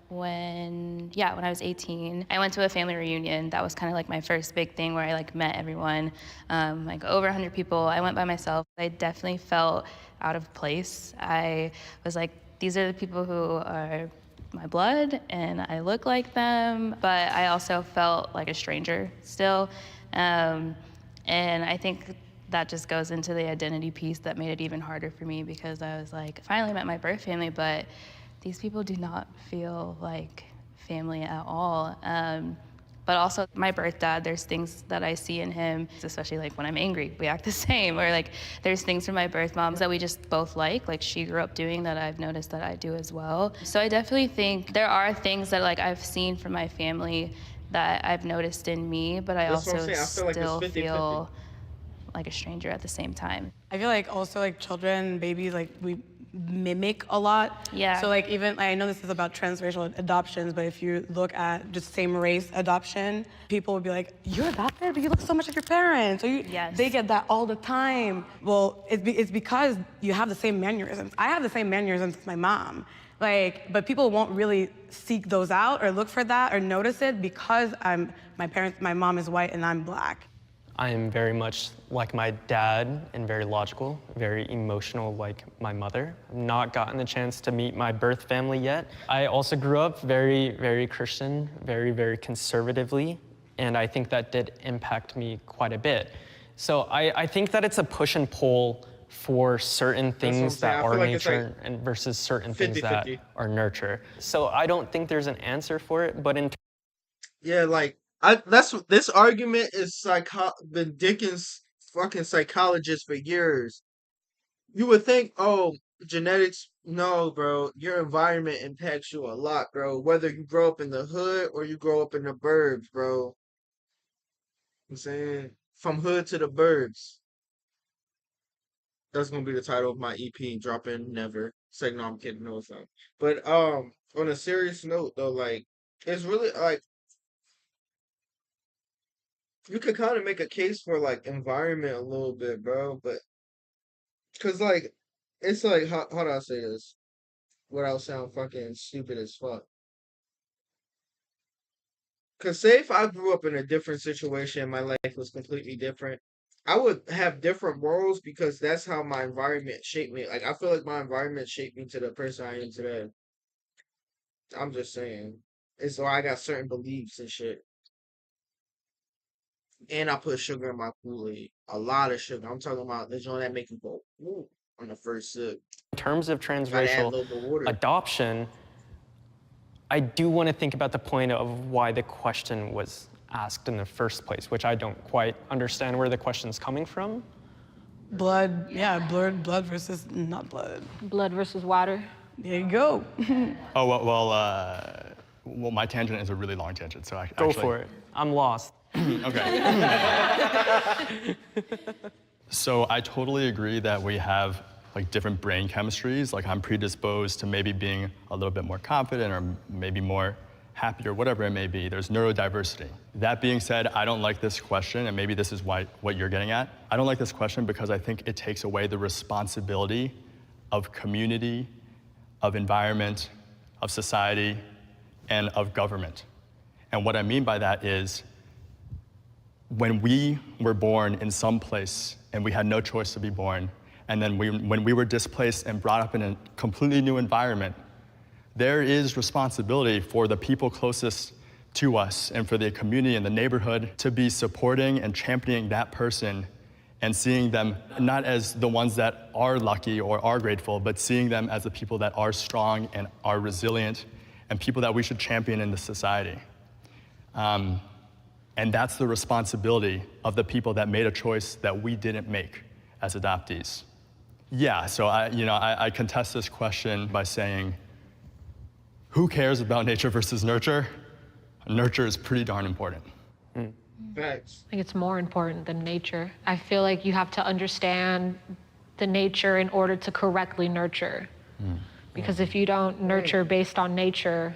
when I was 18. I went to a family reunion. That was kind of like my first big thing where I like met everyone, like over 100 people. I went by myself. I definitely felt out of place. I was like, these are the people who are my blood and I look like them, but I also felt like a stranger still. And I think that just goes into the identity piece that made it even harder for me, because I was like, finally met my birth family, but these people do not feel like family at all. But also my birth dad, there's things that I see in him, especially like when I'm angry, we act the same. Or like there's things from my birth mom that we just both like she grew up doing that I've noticed that I do as well. So I definitely think there are things that like I've seen from my family that I've noticed in me, but I
That's what
also
I'm saying. I feel like it's
still
50-50.
feel like a stranger at the same time.
I feel like also like children, babies, like we mimic a lot.
Yeah.
So like even, I know this is about transracial adoptions, but if you look at just same race adoption, people would be like, you're adopted, but you look so much like your parents. Or they get that all the time. Well, it's because you have the same mannerisms. I have the same mannerisms as my mom. Like, but people won't really seek those out or look for that or notice it because my mom is white and I'm black.
I am very much like my dad and very logical, very emotional like my mother. I've not gotten the chance to meet my birth family yet. I also grew up very, very Christian, very, very conservatively, and I think that did impact me quite a bit. So I think that it's a push and pull for certain things that are nature and versus certain things that are nurture. So I don't think there's an answer for it, but in
Yeah, like this argument is been Dickens' fucking psychologist for years. You would think, oh, genetics. No, bro. Your environment impacts you a lot, bro. Whether you grow up in the hood or you grow up in the burbs, bro. I'm saying from hood to the burbs. That's gonna be the title of my EP. Dropping never. Say no, I'm kidding. No, it's not. But on a serious note, though, like it's really like. You could kind of make a case for like environment a little bit, bro, but cause like it's like how do I say this without sound fucking stupid as fuck? Cause say if I grew up in a different situation, my life was completely different, I would have different morals because that's how my environment shaped me. Like I feel like my environment shaped me to the person I am today. I'm just saying, it's why I got certain beliefs and shit. And I put sugar in my Kool-Aid. A lot of sugar. I'm talking about the joint that make you go, ooh, on the first sip.
In terms of
Gotta add a
transracial
little bit of water.
adoption, I do want to think about the point of why the question was asked in the first place, which I don't quite understand where the question's coming from.
Blood, yeah, blood versus not blood.
Blood versus water.
There you go.
Oh, well, my tangent is a really long tangent, so I
Go for it. I'm lost.
Okay. So I totally agree that we have like different brain chemistries. Like I'm predisposed to maybe being a little bit more confident or maybe more happy or whatever it may be. There's neurodiversity. That being said, I don't like this question, and maybe this is what you're getting at. I don't like this question because I think it takes away the responsibility of community, of environment, of society, and of government. And what I mean by that is when we were born in some place and we had no choice to be born, and then when we were displaced and brought up in a completely new environment, there is responsibility for the people closest to us and for the community and the neighborhood to be supporting and championing that person and seeing them not as the ones that are lucky or are grateful, but seeing them as the people that are strong and are resilient and people that we should champion in the society. And that's the responsibility of the people that made a choice that we didn't make as adoptees. Yeah, so I contest this question by saying, who cares about nature versus nurture? Nurture is pretty darn important.
Facts.
I think it's more important than nature. I feel like you have to understand the nature in order to correctly nurture. Because if you don't nurture based on nature,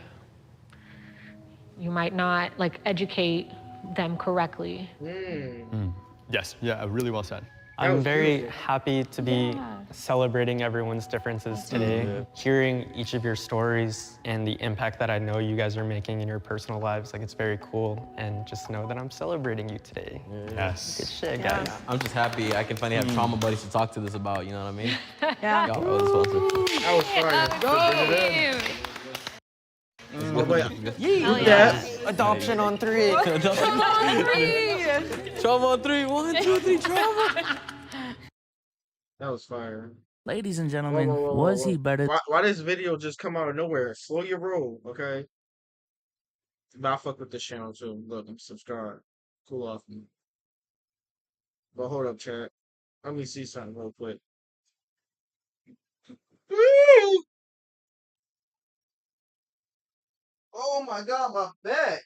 you might not like educate them correctly.
Yes, yeah, really well said.
I'm very happy to be celebrating everyone's differences today, hearing each of your stories and the impact that I know you guys are making in your personal lives. Like, it's very cool, and just know that I'm celebrating you today.
Yes.
Good shit, guys.
I'm just happy I can finally have trauma buddies to talk to this about, you know what I mean?
Yeah.
Y'all are responsible.
That was fire.
Adoption on 3.
Trauma on 3. 1, 2, 3, trauma.
That was fire.
Ladies and
Whoa,
gentlemen,
whoa, whoa, whoa,
was
whoa.
he better?
Why this video just come out of nowhere? Slow your roll, okay? But I fuck with this channel too. Look, I'm subscribed. Cool off me. But hold up, chat. Let me see something real quick. Woo! Oh my god, my back.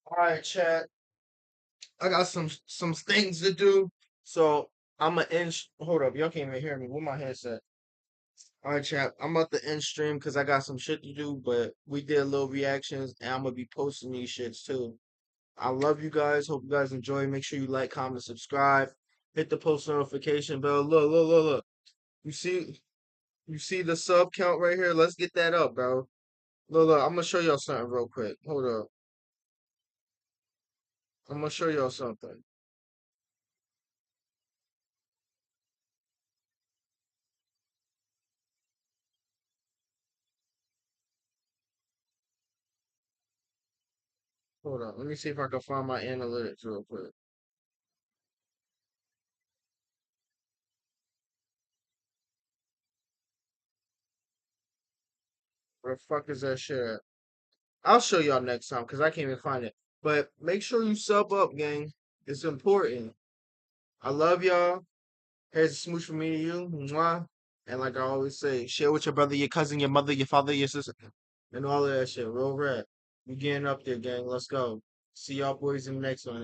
Alright, chat. I got some things to do. So I'm gonna end. Hold up, y'all can't even hear me. Where my headset? All right, chat. I'm about to end stream because I got some shit to do. But we did little reactions, and I'm gonna be posting these shits too. I love you guys. Hope you guys enjoy. Make sure you like, comment, subscribe. Hit the post notification bell. Look, look, look, look. You see the sub count right here? Let's get that up, bro. Look, look. I'm gonna show y'all something real quick. Hold up. I'm gonna show y'all something. Hold up. Let me see if I can find my analytics real quick. Where the fuck is that shit at? I'll show y'all next time because I can't even find it. But make sure you sub up, gang. It's important. I love y'all. Here's a smooch from me to you. Mwah. And like I always say, share with your brother, your cousin, your mother, your father, your sister, and all of that shit. Real rap. We getting up there, gang. Let's go. See y'all boys in the next one.